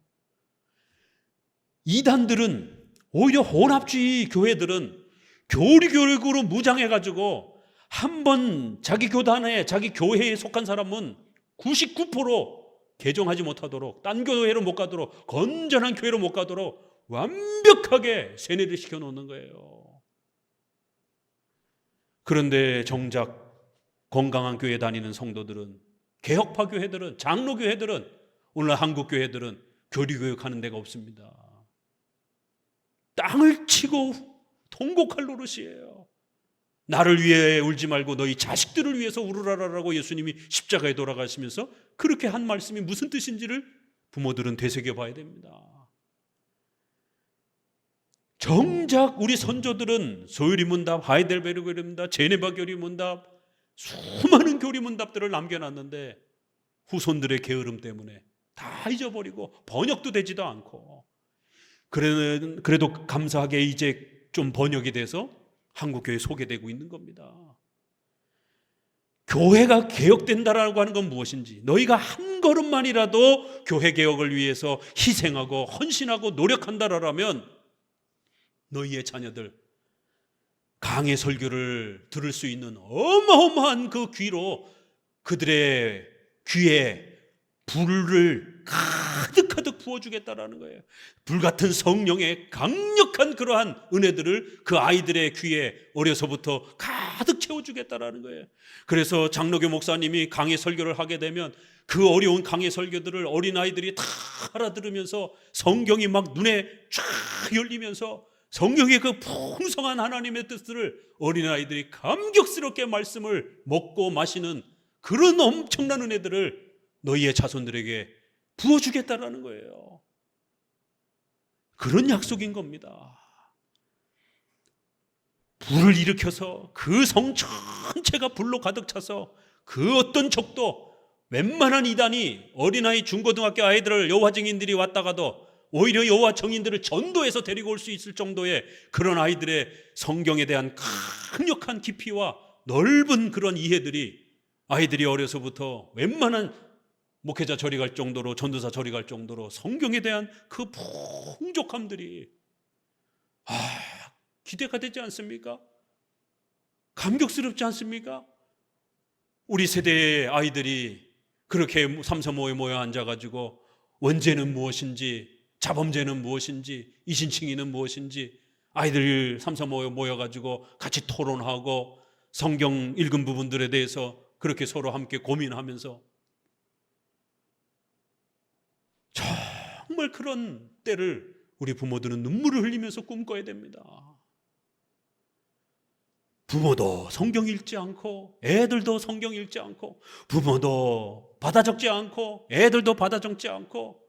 이단들은 오히려 혼합주의 교회들은 교리 교육으로 무장해가지고 한번 자기 교단에 자기 교회에 속한 사람은 99% 개종하지 못하도록 딴 교회로 못 가도록 건전한 교회로 못 가도록 완벽하게 세뇌를 시켜놓는 거예요. 그런데 정작 건강한 교회 다니는 성도들은 개혁파 교회들은 장로교회들은 오늘 한국 교회들은 교리교육하는 데가 없습니다. 땅을 치고 통곡할 노릇이에요. 나를 위해 울지 말고 너희 자식들을 위해서 울으라라고 예수님이 십자가에 돌아가시면서 그렇게 한 말씀이 무슨 뜻인지를 부모들은 되새겨봐야 됩니다. 정작 우리 선조들은 소요리문답, 하이델베르그 교리문답, 제네바 교리문답 수많은 교리문답들을 남겨놨는데 후손들의 게으름 때문에 다 잊어버리고 번역도 되지도 않고 그래도 감사하게 이제 좀 번역이 돼서 한국교회에 소개되고 있는 겁니다. 교회가 개혁된다라고 하는 건 무엇인지, 너희가 한 걸음만이라도 교회 개혁을 위해서 희생하고 헌신하고 노력한다라면 너희의 자녀들 강의 설교를 들을 수 있는 어마어마한 그 귀로 그들의 귀에 불을 가득가득 부어주겠다라는 거예요. 불같은 성령의 강력한 그러한 은혜들을 그 아이들의 귀에 어려서부터 가득 채워주겠다라는 거예요. 그래서 장로교 목사님이 강의 설교를 하게 되면 그 어려운 강의 설교들을 어린아이들이 다 알아들으면서 성경이 막 눈에 쫙 열리면서 성경의 그 풍성한 하나님의 뜻을 어린아이들이 감격스럽게 말씀을 먹고 마시는 그런 엄청난 은혜들을 너희의 자손들에게 부어주겠다라는 거예요. 그런 약속인 겁니다. 불을 일으켜서 그 성 전체가 불로 가득 차서 그 어떤 적도, 웬만한 이단이 어린아이 중고등학교 아이들을 여호와 증인들이 왔다가도 오히려 여호와 증인들을 전도해서 데리고 올 수 있을 정도의 그런 아이들의 성경에 대한 강력한 깊이와 넓은 그런 이해들이 아이들이 어려서부터 웬만한 목회자 저리 갈 정도로, 전도사 저리 갈 정도로 성경에 대한 그 풍족함들이 기대가 되지 않습니까? 감격스럽지 않습니까? 우리 세대의 아이들이 그렇게 삼삼오오에 모여 앉아가지고 원죄는 무엇인지, 자범죄는 무엇인지, 이신칭의는 무엇인지 아이들 삼삼오오에 모여가지고 같이 토론하고 성경 읽은 부분들에 대해서 그렇게 서로 함께 고민하면서 정말 그런 때를 우리 부모들은 눈물을 흘리면서 꿈꿔야 됩니다. 부모도 성경 읽지 않고 애들도 성경 읽지 않고, 부모도 받아 적지 않고 애들도 받아 적지 않고,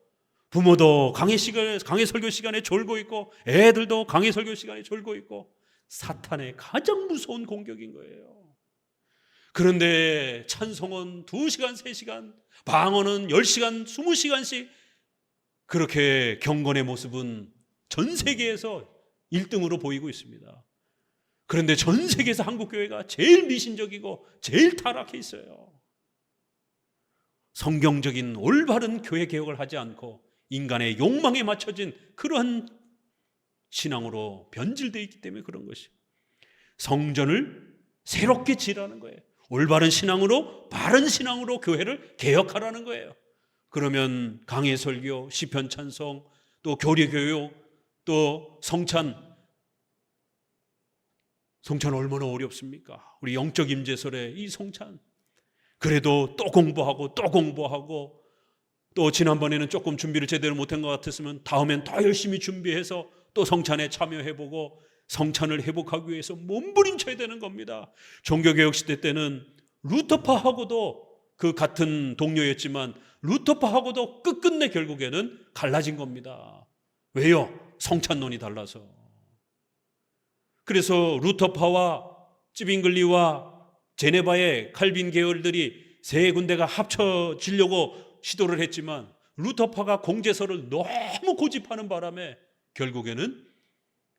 부모도 강의 설교 시간에 졸고 있고 애들도 강의 설교 시간에 졸고 있고, 사탄의 가장 무서운 공격인 거예요. 그런데 찬송은 2시간, 3시간, 방언은 10시간, 20시간씩 그렇게 경건의 모습은 전 세계에서 1등으로 보이고 있습니다. 그런데 전 세계에서 한국교회가 제일 미신적이고 제일 타락해 있어요. 성경적인 올바른 교회 개혁을 하지 않고 인간의 욕망에 맞춰진 그러한 신앙으로 변질되어 있기 때문에 그런 것이, 성전을 새롭게 지으라는 거예요. 올바른 신앙으로, 바른 신앙으로 교회를 개혁하라는 거예요. 그러면 강해 설교, 시편 찬송, 또 교리 교육, 또 성찬 얼마나 어렵습니까? 우리 영적 임재설의 이 성찬, 그래도 또 공부하고 또 지난번에는 조금 준비를 제대로 못한 것 같았으면 다음엔 더 열심히 준비해서 또 성찬에 참여해보고 성찬을 회복하기 위해서 몸부림쳐야 되는 겁니다. 종교개혁 시대 때는 루터파하고도 그 같은 동료였지만 루터파하고도 끝끝내 결국에는 갈라진 겁니다. 왜요? 성찬론이 달라서. 그래서 루터파와 찌빙글리와 제네바의 칼빈 계열들이 세 군데가 합쳐지려고 시도를 했지만 루터파가 공제설을 너무 고집하는 바람에 결국에는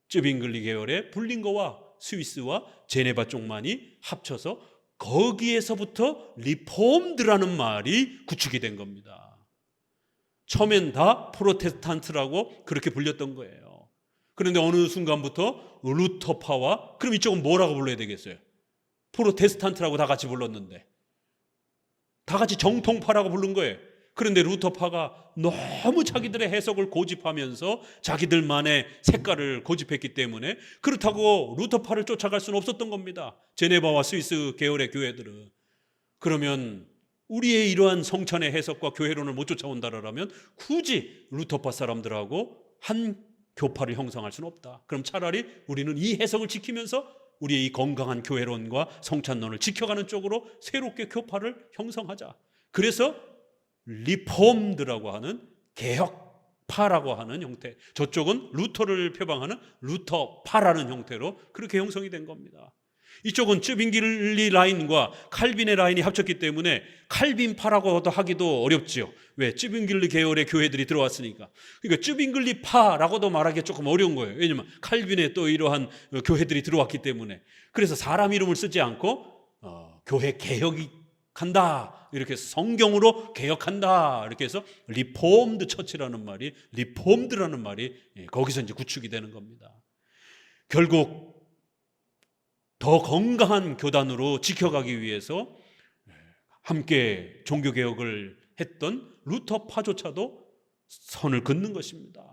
쯔빙글리 계열의 불링거와 스위스와 제네바 쪽만이 합쳐서 거기에서부터 리폼드라는 말이 구축이 된 겁니다. 처음엔 다 프로테스탄트라고 그렇게 불렸던 거예요. 그런데 어느 순간부터 루터파와, 그럼 이쪽은 뭐라고 불러야 되겠어요? 프로테스탄트라고 다 같이 불렀는데 다 같이 정통파라고 부른 거예요. 그런데 루터파가 너무 자기들의 해석을 고집하면서 자기들만의 색깔을 고집했기 때문에 그렇다고 루터파를 쫓아갈 수는 없었던 겁니다. 제네바와 스위스 계열의 교회들은. 그러면 우리의 이러한 성찬의 해석과 교회론을 못 쫓아온다라면 굳이 루터파 사람들하고 한 교파를 형성할 수는 없다. 그럼 차라리 우리는 이 해석을 지키면서 우리의 이 건강한 교회론과 성찬론을 지켜가는 쪽으로 새롭게 교파를 형성하자. 그래서 리폼드라고 하는 개혁파라고 하는 형태, 저쪽은 루터를 표방하는 루터파라는 형태로 그렇게 형성이 된 겁니다. 이쪽은 쯔빙글리 라인과 칼빈의 라인이 합쳤기 때문에 칼빈파라고 하기도 어렵지요. 왜? 쯔빙글리 계열의 교회들이 들어왔으니까. 그러니까 쯔빙글리파라고도 말하기 조금 어려운 거예요. 왜냐하면 칼빈의 또 이러한 교회들이 들어왔기 때문에. 그래서 사람 이름을 쓰지 않고 교회 개혁이 한다 이렇게 해서 성경으로 개혁한다 이렇게 해서 리폼드 처치라는 말이 리폼드라는 말이 거기서 이제 구축이 되는 겁니다. 결국 더 건강한 교단으로 지켜가기 위해서 함께 종교개혁을 했던 루터파조차도 선을 긋는 것입니다.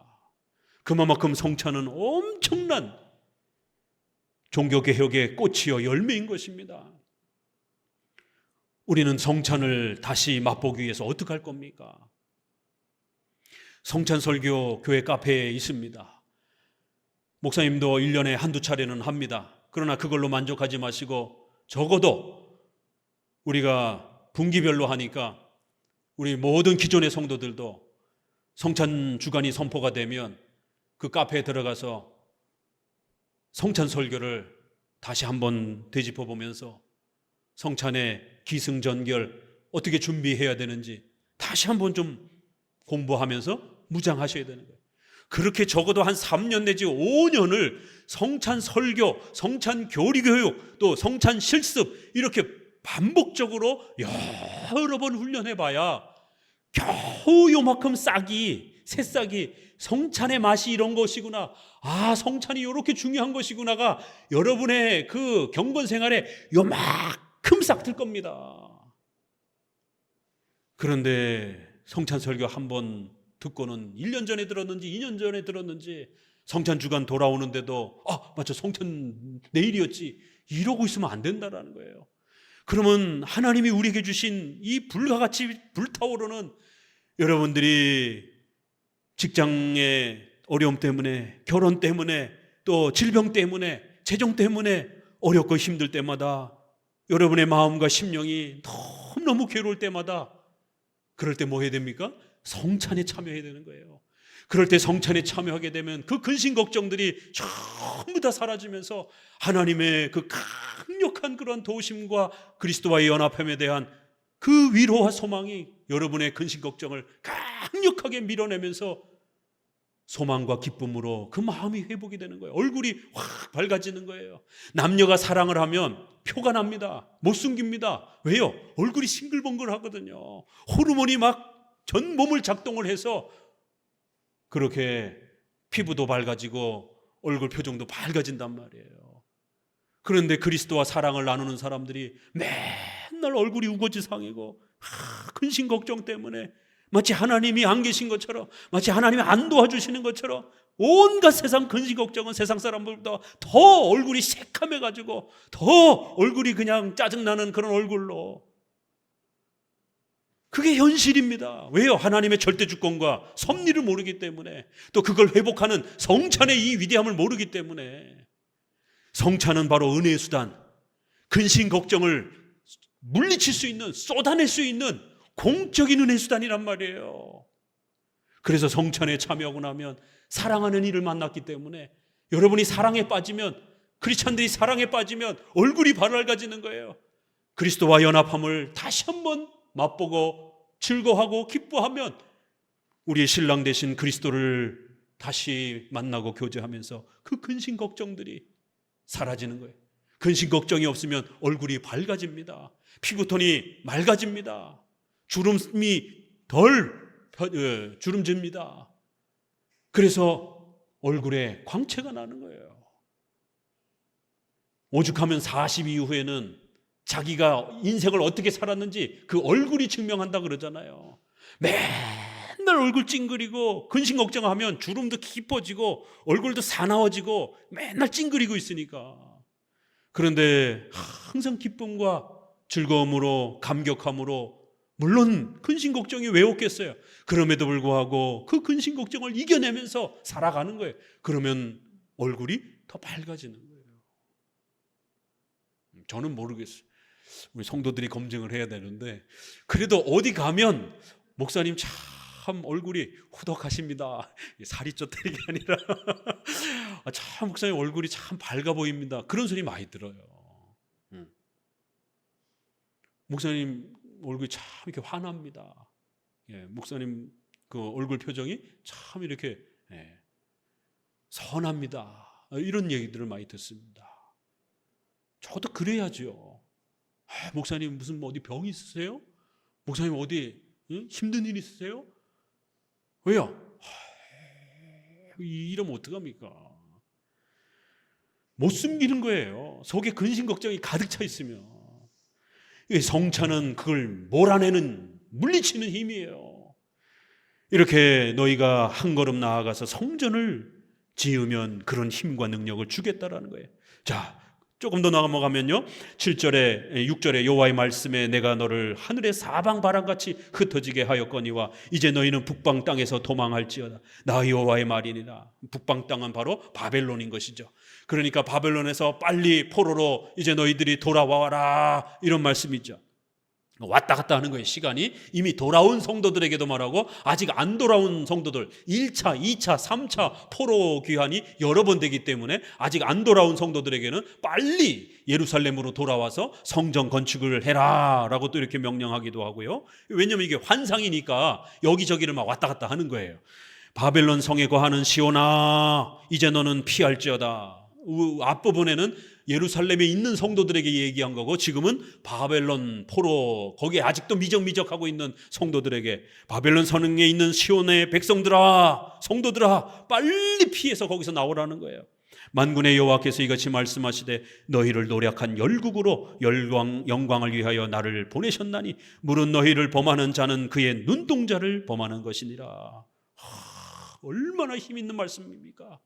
그만큼 성찬은 엄청난 종교개혁의 꽃이요 열매인 것입니다. 우리는 성찬을 다시 맛보기 위해서 어떻게 할 겁니까? 성찬설교 교회 카페에 있습니다. 목사님도 1년에 한두 차례는 합니다. 그러나 그걸로 만족하지 마시고 적어도 우리가 분기별로 하니까 우리 모든 기존의 성도들도 성찬 주간이 선포가 되면 그 카페에 들어가서 성찬 설교를 다시 한번 되짚어 보면서 성찬의 기승전결 어떻게 준비해야 되는지 다시 한번 좀 공부하면서 무장하셔야 되는 거예요. 그렇게 적어도 한 3년 내지 5년을 성찬 설교, 성찬 교리교육, 또 성찬 실습 이렇게 반복적으로 여러 번 훈련해봐야 겨우 요만큼 싹이, 새싹이 성찬의 맛이 이런 것이구나, 성찬이 이렇게 중요한 것이구나가 여러분의 그 경건 생활에 요만큼 싹 들 겁니다. 그런데 성찬 설교 한 번 듣고는 1년 전에 들었는지 2년 전에 들었는지 성찬 주간 돌아오는데도 맞아 성찬 내일이었지 이러고 있으면 안 된다라는 거예요. 그러면 하나님이 우리에게 주신 이 불과 같이 불타오르는 여러분들이 직장의 어려움 때문에, 결혼 때문에, 또 질병 때문에, 재정 때문에 어렵고 힘들 때마다 여러분의 마음과 심령이 너무너무 괴로울 때마다 그럴 때 뭐 해야 됩니까? 성찬에 참여해야 되는 거예요. 그럴 때 성찬에 참여하게 되면 그 근심 걱정들이 전부 다 사라지면서 하나님의 그 강력한 그런 도우심과 그리스도와의 연합함에 대한 그 위로와 소망이 여러분의 근심 걱정을 강력하게 밀어내면서 소망과 기쁨으로 그 마음이 회복이 되는 거예요. 얼굴이 확 밝아지는 거예요. 남녀가 사랑을 하면 표가 납니다. 못 숨깁니다. 왜요? 얼굴이 싱글벙글하거든요. 호르몬이 막 전 몸을 작동을 해서 그렇게 피부도 밝아지고 얼굴 표정도 밝아진단 말이에요. 그런데 그리스도와 사랑을 나누는 사람들이 맨날 얼굴이 우거지상이고 근심 걱정 때문에 마치 하나님이 안 계신 것처럼, 마치 하나님이 안 도와주시는 것처럼 온갖 세상 근심 걱정은 세상 사람들보다 더 얼굴이 새카매가지고 더 얼굴이 그냥 짜증나는 그런 얼굴로, 그게 현실입니다. 왜요? 하나님의 절대 주권과 섭리를 모르기 때문에, 또 그걸 회복하는 성찬의 이 위대함을 모르기 때문에. 성찬은 바로 은혜의 수단, 근심 걱정을 물리칠 수 있는, 쏟아낼 수 있는 공적인 은혜의 수단이란 말이에요. 그래서 성찬에 참여하고 나면 사랑하는 이를 만났기 때문에, 여러분이 사랑에 빠지면, 크리스찬들이 사랑에 빠지면 얼굴이 밝아지는 거예요. 그리스도와 연합함을 다시 한번 맛보고 즐거워하고 기뻐하면 우리의 신랑 되신 그리스도를 다시 만나고 교제하면서 그 근심 걱정들이 사라지는 거예요. 근심 걱정이 없으면 얼굴이 밝아집니다. 피부톤이 맑아집니다. 주름이 덜 주름집니다. 그래서 얼굴에 광채가 나는 거예요. 오죽하면 40 이후에는 자기가 인생을 어떻게 살았는지 그 얼굴이 증명한다 그러잖아요. 맨날 얼굴 찡그리고 근심 걱정하면 주름도 깊어지고 얼굴도 사나워지고 맨날 찡그리고 있으니까. 그런데 항상 기쁨과 즐거움으로, 감격함으로, 물론 근심 걱정이 왜 없겠어요? 그럼에도 불구하고 그 근심 걱정을 이겨내면서 살아가는 거예요. 그러면 얼굴이 더 밝아지는 거예요. 저는 모르겠어요. 우리 성도들이 검증을 해야 되는데, 그래도 어디 가면 목사님 참 얼굴이 후덕하십니다. 살이 쪘다는 게 아니라 참 목사님 얼굴이 참 밝아 보입니다. 그런 소리 많이 들어요. 목사님 얼굴이 참 이렇게 환합니다. 목사님 그 얼굴 표정이 참 이렇게 선합니다. 이런 얘기들을 많이 듣습니다. 저도 그래야죠. 목사님 무슨 뭐 어디 병이 있으세요? 목사님 어디 힘든 일 있으세요? 왜요? 이러면 어떡합니까? 못 숨기는 거예요. 속에 근심 걱정이 가득 차 있으면. 성찬은 그걸 몰아내는, 물리치는 힘이에요. 이렇게 너희가 한 걸음 나아가서 성전을 지으면 그런 힘과 능력을 주겠다라는 거예요. 자, 조금 더 넘어가면요, 7절에 6절에 여호와의 말씀에 내가 너를 하늘의 사방 바람같이 흩어지게 하였거니와 이제 너희는 북방 땅에서 도망할지어다. 나 여호와의 말이니라. 북방 땅은 바로 바벨론인 것이죠. 그러니까 바벨론에서 빨리 포로로 이제 너희들이 돌아와라, 이런 말씀이죠. 왔다 갔다 하는 거예요. 시간이 이미 돌아온 성도들에게도 말하고 아직 안 돌아온 성도들, 1차, 2차, 3차 포로 귀환이 여러 번 되기 때문에 아직 안 돌아온 성도들에게는 빨리 예루살렘으로 돌아와서 성전 건축을 해라 라고 또 이렇게 명령하기도 하고요. 왜냐하면 이게 환상이니까 여기저기를 막 왔다 갔다 하는 거예요. 바벨론 성에 거하는 시온아, 이제 너는 피할지어다. 앞부분에는 예루살렘에 있는 성도들에게 얘기한 거고, 지금은 바벨론 포로, 거기에 아직도 미적미적하고 있는 성도들에게, 바벨론 성에 있는 시온의 백성들아, 성도들아, 빨리 피해서 거기서 나오라는 거예요. 만군의 여호와께서 이같이 말씀하시되 너희를 노력한 열국으로 영광을 위하여 나를 보내셨나니 물은 너희를 범하는 자는 그의 눈동자를 범하는 것이니라. 얼마나 힘 있는 말씀입니까?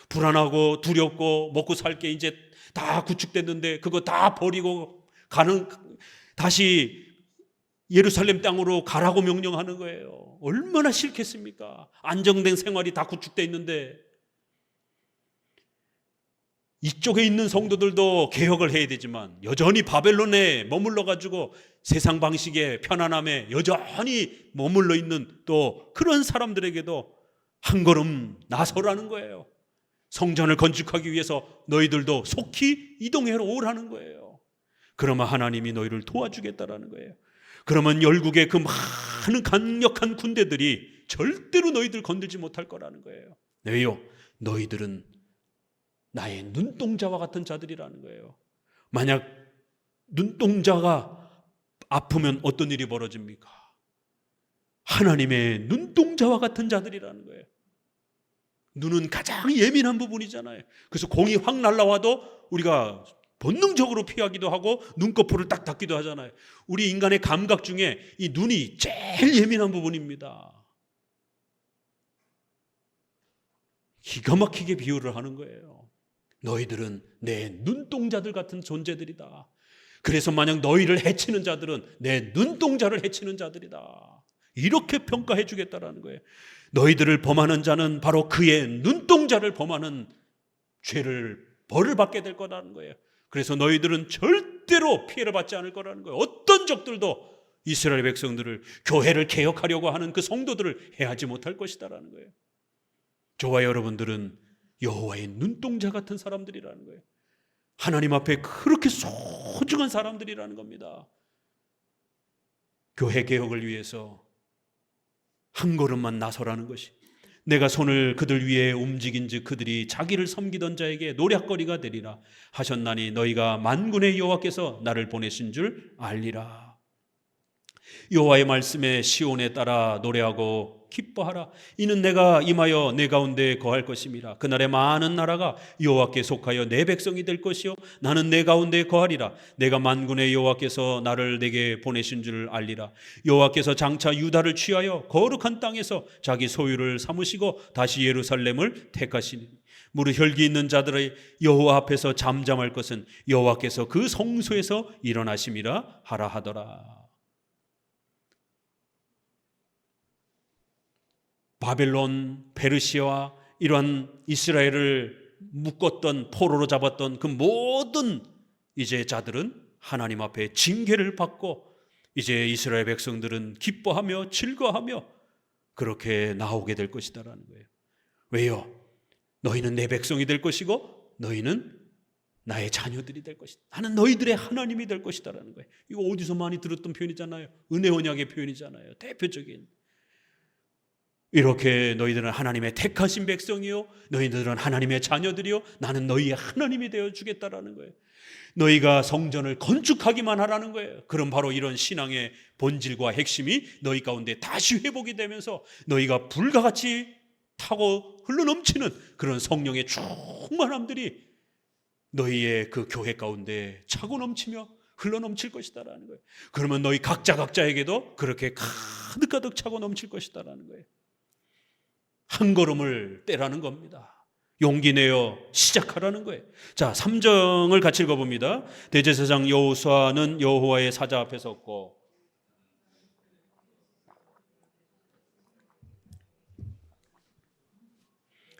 불안하고 두렵고 먹고 살 게 이제 다 구축됐는데 그거 다 버리고 다시 예루살렘 땅으로 가라고 명령하는 거예요. 얼마나 싫겠습니까? 안정된 생활이 다 구축되어 있는데. 이쪽에 있는 성도들도 개혁을 해야 되지만 여전히 바벨론에 머물러 가지고 세상 방식의 편안함에 여전히 머물러 있는 또 그런 사람들에게도 한 걸음 나서라는 거예요. 성전을 건축하기 위해서 너희들도 속히 이동해 오라는 거예요. 그러면 하나님이 너희를 도와주겠다라는 거예요. 그러면 열국의 그 많은 강력한 군대들이 절대로 너희들 건들지 못할 거라는 거예요. 왜요? 너희들은 나의 눈동자와 같은 자들이라는 거예요. 만약 눈동자가 아프면 어떤 일이 벌어집니까? 하나님의 눈동자와 같은 자들이라는 거예요. 눈은 가장 예민한 부분이잖아요. 그래서 공이 확 날라와도 우리가 본능적으로 피하기도 하고 눈꺼풀을 딱 닫기도 하잖아요. 우리 인간의 감각 중에 이 눈이 제일 예민한 부분입니다. 기가 막히게 비유를 하는 거예요. 너희들은 내 눈동자들 같은 존재들이다. 그래서 만약 너희를 해치는 자들은 내 눈동자를 해치는 자들이다. 이렇게 평가해 주겠다라는 거예요. 너희들을 범하는 자는 바로 그의 눈동자를 범하는 죄를 벌을 받게 될 거라는 거예요. 그래서 너희들은 절대로 피해를 받지 않을 거라는 거예요. 어떤 적들도 이스라엘 백성들을, 교회를 개혁하려고 하는 그 성도들을 해하지 못할 것이다라는 거예요. 저와 여러분들은 여호와의 눈동자 같은 사람들이라는 거예요. 하나님 앞에 그렇게 소중한 사람들이라는 겁니다. 교회 개혁을 위해서 한 걸음만 나서라는 것이, 내가 손을 그들 위에 움직인즉 그들이 자기를 섬기던 자에게 노략거리가 되리라 하셨나니 너희가 만군의 여호와께서 나를 보내신 줄 알리라. 여호와의 말씀에 시온에 따라 노래하고 기뻐하라. 이는 내가 임하여 내 가운데 거할 것임이라. 그날에 많은 나라가 여호와께 속하여 내 백성이 될 것이요 나는 내 가운데 거하리라. 내가 만군의 여호와께서 나를 내게 보내신 줄 알리라. 여호와께서 장차 유다를 취하여 거룩한 땅에서 자기 소유를 삼으시고 다시 예루살렘을 택하시니 무릇 혈기 있는 자들의 여호와 앞에서 잠잠할 것은 여호와께서 그 성소에서 일어나심이라 하라 하더라. 바벨론, 페르시아와 이러한 이스라엘을 묶었던, 포로로 잡았던 그 모든 이제 자들은 하나님 앞에 징계를 받고 이제 이스라엘 백성들은 기뻐하며 즐거워하며 그렇게 나오게 될 것이다라는 거예요. 왜요? 너희는 내 백성이 될 것이고 너희는 나의 자녀들이 될 것이다. 나는 너희들의 하나님이 될 것이다라는 거예요. 이거 어디서 많이 들었던 표현이잖아요. 은혜 언약의 표현이잖아요. 대표적인. 이렇게 너희들은 하나님의 택하신 백성이요, 너희들은 하나님의 자녀들이요, 나는 너희의 하나님이 되어주겠다라는 거예요. 너희가 성전을 건축하기만 하라는 거예요. 그럼 바로 이런 신앙의 본질과 핵심이 너희 가운데 다시 회복이 되면서 너희가 불과 같이 타고 흘러넘치는 그런 성령의 충만함들이 너희의 그 교회 가운데 차고 넘치며 흘러넘칠 것이다라는 거예요. 그러면 너희 각자에게도 그렇게 가득가득 차고 넘칠 것이다라는 거예요. 한 걸음을 떼라는 겁니다. 용기 내어 시작하라는 거예요. 자, 3장을 같이 읽어봅니다. 대제사장 여호수아는 여호와의 사자 앞에 섰고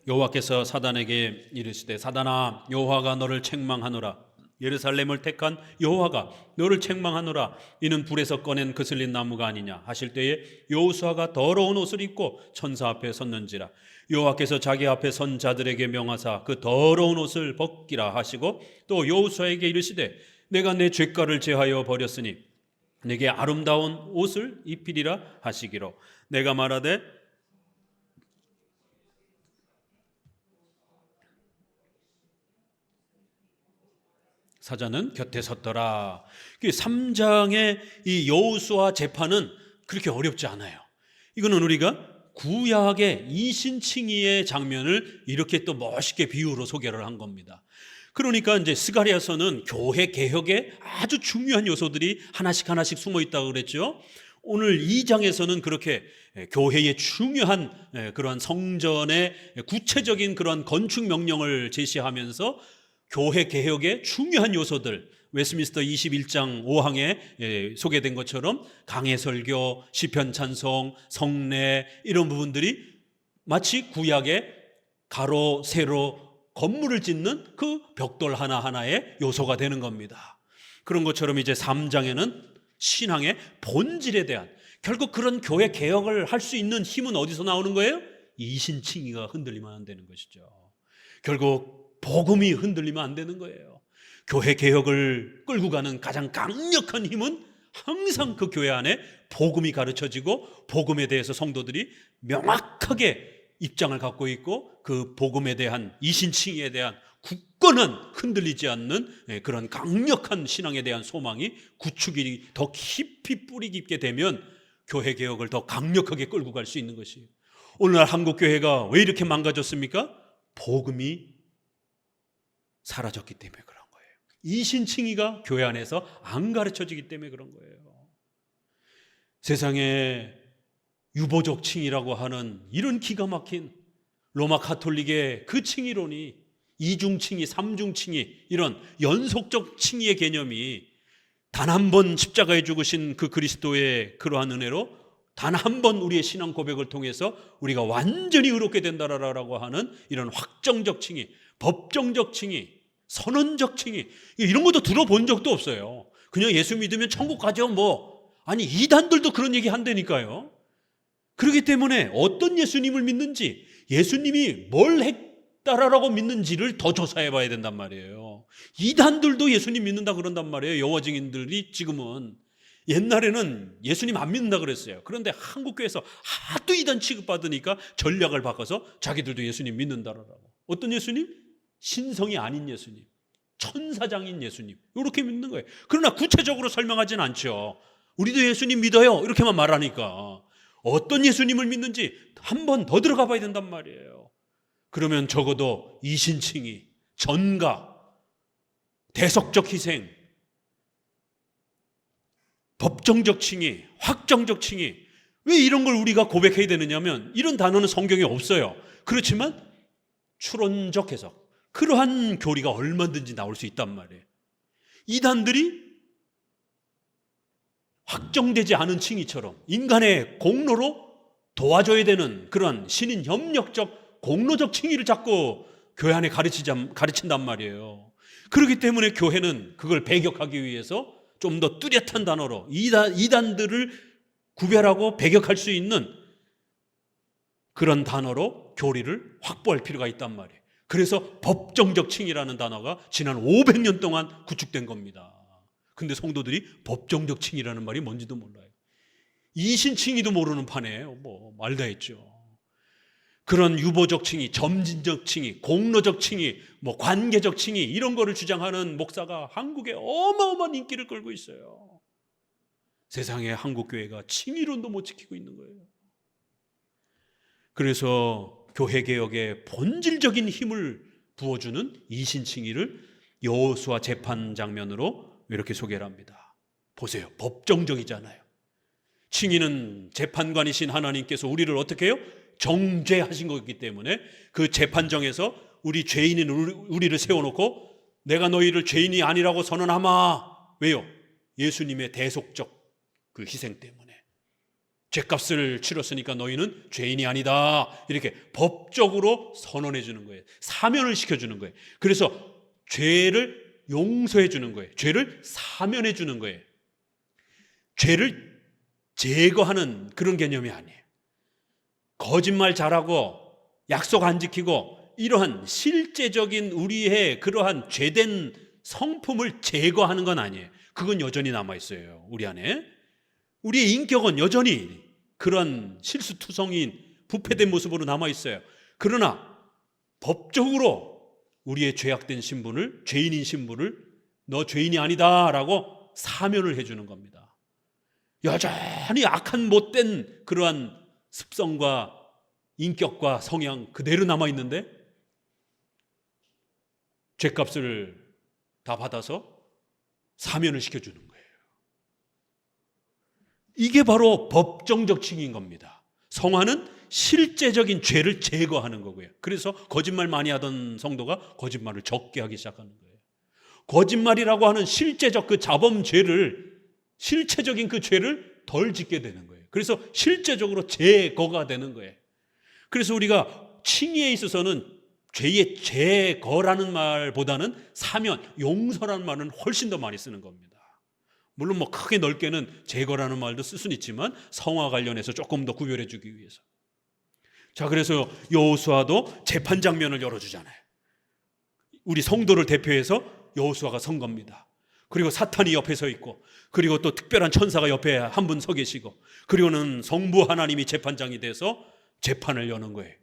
여호와께서 사단에게 이르시되 사단아 여호와가 너를 책망하노라. 예루살렘을 택한 여호와가 너를 책망하노라. 이는 불에서 꺼낸 그슬린 나무가 아니냐 하실 때에 여호수아가 더러운 옷을 입고 천사 앞에 섰는지라. 여호와께서 자기 앞에 선 자들에게 명하사 그 더러운 옷을 벗기라 하시고 또 여호수아에게 이르시되 내가 내 죄가를 제하여 버렸으니 내게 아름다운 옷을 입히리라 하시기로. 내가 말하되 사자는 곁에 섰더라. 3장의 이 여호수아 재판은 그렇게 어렵지 않아요. 이거는 우리가 구약의 이신칭의의 장면을 이렇게 또 멋있게 비유로 소개를 한 겁니다. 그러니까 이제 스가랴서는 교회 개혁에 아주 중요한 요소들이 하나씩 숨어 있다고 그랬죠. 오늘 2장에서는 그렇게 교회의 중요한 그러한 성전의 구체적인 그런 건축 명령을 제시하면서 교회 개혁의 중요한 요소들, 웨스민스터 21장 5항에 소개된 것처럼 강해 설교, 시편 찬송, 성례 이런 부분들이 마치 구약의 가로 세로 건물을 짓는 그 벽돌 하나하나의 요소가 되는 겁니다. 그런 것처럼 이제 3장에는 신앙의 본질에 대한, 결국 그런 교회 개혁을 할 수 있는 힘은 어디서 나오는 거예요? 이신칭의가 흔들리면 안 되는 것이죠. 결국 복음이 흔들리면 안 되는 거예요. 교회 개혁을 끌고 가는 가장 강력한 힘은 항상 그 교회 안에 복음이 가르쳐지고 복음에 대해서 성도들이 명확하게 입장을 갖고 있고 그 복음에 대한 이신칭의에 대한 굳건한 흔들리지 않는 그런 강력한 신앙에 대한 소망이 구축이 더 깊이 뿌리 깊게 되면 교회 개혁을 더 강력하게 끌고 갈 수 있는 것이에요. 오늘날 한국 교회가 왜 이렇게 망가졌습니까? 복음이 사라졌기 때문에 그런 거예요. 이신칭의가 교회 안에서 안 가르쳐지기 때문에 그런 거예요. 세상에 유보적 칭의라고 하는 이런 기가 막힌 로마 가톨릭의 그 칭의론이 이중칭의, 삼중칭의 이런 연속적 칭의의 개념이 단 한 번 십자가에 죽으신 그 그리스도의 그러한 은혜로 단 한 번 우리의 신앙 고백을 통해서 우리가 완전히 의롭게 된다라고 하는 이런 확정적 칭의, 법정적 칭의, 선언적 칭의 이런 것도 들어본 적도 없어요. 그냥 예수 믿으면 천국 가죠 아니 이단들도 그런 얘기 한다니까요. 그렇기 때문에 어떤 예수님을 믿는지, 예수님이 뭘 했다라고 믿는지를 더 조사해 봐야 된단 말이에요. 이단들도 예수님 믿는다 그런단 말이에요. 여호와 증인들이 지금은. 옛날에는 예수님 안 믿는다 그랬어요. 그런데 한국교회에서 하도 이단 취급받으니까 전략을 바꿔서 자기들도 예수님 믿는다라고. 어떤 예수님? 신성이 아닌 예수님, 천사장인 예수님, 이렇게 믿는 거예요. 그러나 구체적으로 설명하지는 않죠. 우리도 예수님 믿어요 이렇게만 말하니까 어떤 예수님을 믿는지 한 번 더 들어가 봐야 된단 말이에요. 그러면 적어도 이신칭의, 전가, 대속적 희생, 법정적 칭의, 확정적 칭의, 왜 이런 걸 우리가 고백해야 되느냐면 이런 단어는 성경에 없어요. 그렇지만 추론적 해석, 그러한 교리가 얼마든지 나올 수 있단 말이에요. 이단들이 확정되지 않은 칭의처럼 인간의 공로로 도와줘야 되는 그런 신인 협력적 공로적 칭의를 자꾸 교회 안에 가르친단 말이에요. 그렇기 때문에 교회는 그걸 배격하기 위해서 좀 더 뚜렷한 단어로 이단들을 구별하고 배격할 수 있는 그런 단어로 교리를 확보할 필요가 있단 말이에요. 그래서 법정적 칭의라는 단어가 지난 500년 동안 구축된 겁니다. 근데 성도들이 법정적 칭의라는 말이 뭔지도 몰라요. 이신칭의도 모르는 판에 말다 했죠. 그런 유보적 칭의, 점진적 칭의, 공로적 칭의, 관계적 칭의 이런 거를 주장하는 목사가 한국에 어마어마한 인기를 끌고 있어요. 세상에 한국 교회가 칭의론도 못 지키고 있는 거예요. 그래서 교회 개혁에 본질적인 힘을 부어주는 이신칭의를 여호수아 재판 장면으로 이렇게 소개를 합니다. 보세요. 법정적이잖아요. 칭의는 재판관이신 하나님께서 우리를 어떻게 해요? 정죄하신 거기 때문에 그 재판정에서 우리 죄인인 우리를 세워놓고 내가 너희를 죄인이 아니라고 선언하마. 왜요? 예수님의 대속적 그 희생 때문에. 죄값을 치렀으니까 너희는 죄인이 아니다. 이렇게 법적으로 선언해 주는 거예요. 사면을 시켜주는 거예요. 그래서 죄를 용서해 주는 거예요. 죄를 사면해 주는 거예요. 죄를 제거하는 그런 개념이 아니에요. 거짓말 잘하고 약속 안 지키고 이러한 실제적인 우리의 그러한 죄된 성품을 제거하는 건 아니에요. 그건 여전히 남아있어요. 우리 안에. 우리의 인격은 여전히 그런 실수투성인 부패된 모습으로 남아있어요. 그러나 법적으로 우리의 죄악된 신분을, 죄인인 신분을 너 죄인이 아니다 라고 사면을 해주는 겁니다. 여전히 악한 못된 그러한 습성과 인격과 성향 그대로 남아있는데 죄값을 다 받아서 사면을 시켜주는 거예요. 이게 바로 법정적 칭의인 겁니다. 성화는 실제적인 죄를 제거하는 거고요. 그래서 거짓말 많이 하던 성도가 거짓말을 적게 하기 시작하는 거예요. 거짓말이라고 하는 실제적 그 자범죄를, 실체적인 그 죄를 덜 짓게 되는 거예요. 그래서 실제적으로 제거가 되는 거예요. 그래서 우리가 칭의에 있어서는 죄의 제거라는 말보다는 사면, 용서라는 말은 훨씬 더 많이 쓰는 겁니다. 물론 크게 넓게는 제거라는 말도 쓸 수는 있지만 성화 관련해서 조금 더 구별해 주기 위해서. 자, 그래서 여호수아도 재판 장면을 열어주잖아요. 우리 성도를 대표해서 여호수아가 선 겁니다. 그리고 사탄이 옆에 서 있고, 그리고 또 특별한 천사가 옆에 한 분 서 계시고, 그리고는 성부 하나님이 재판장이 돼서 재판을 여는 거예요.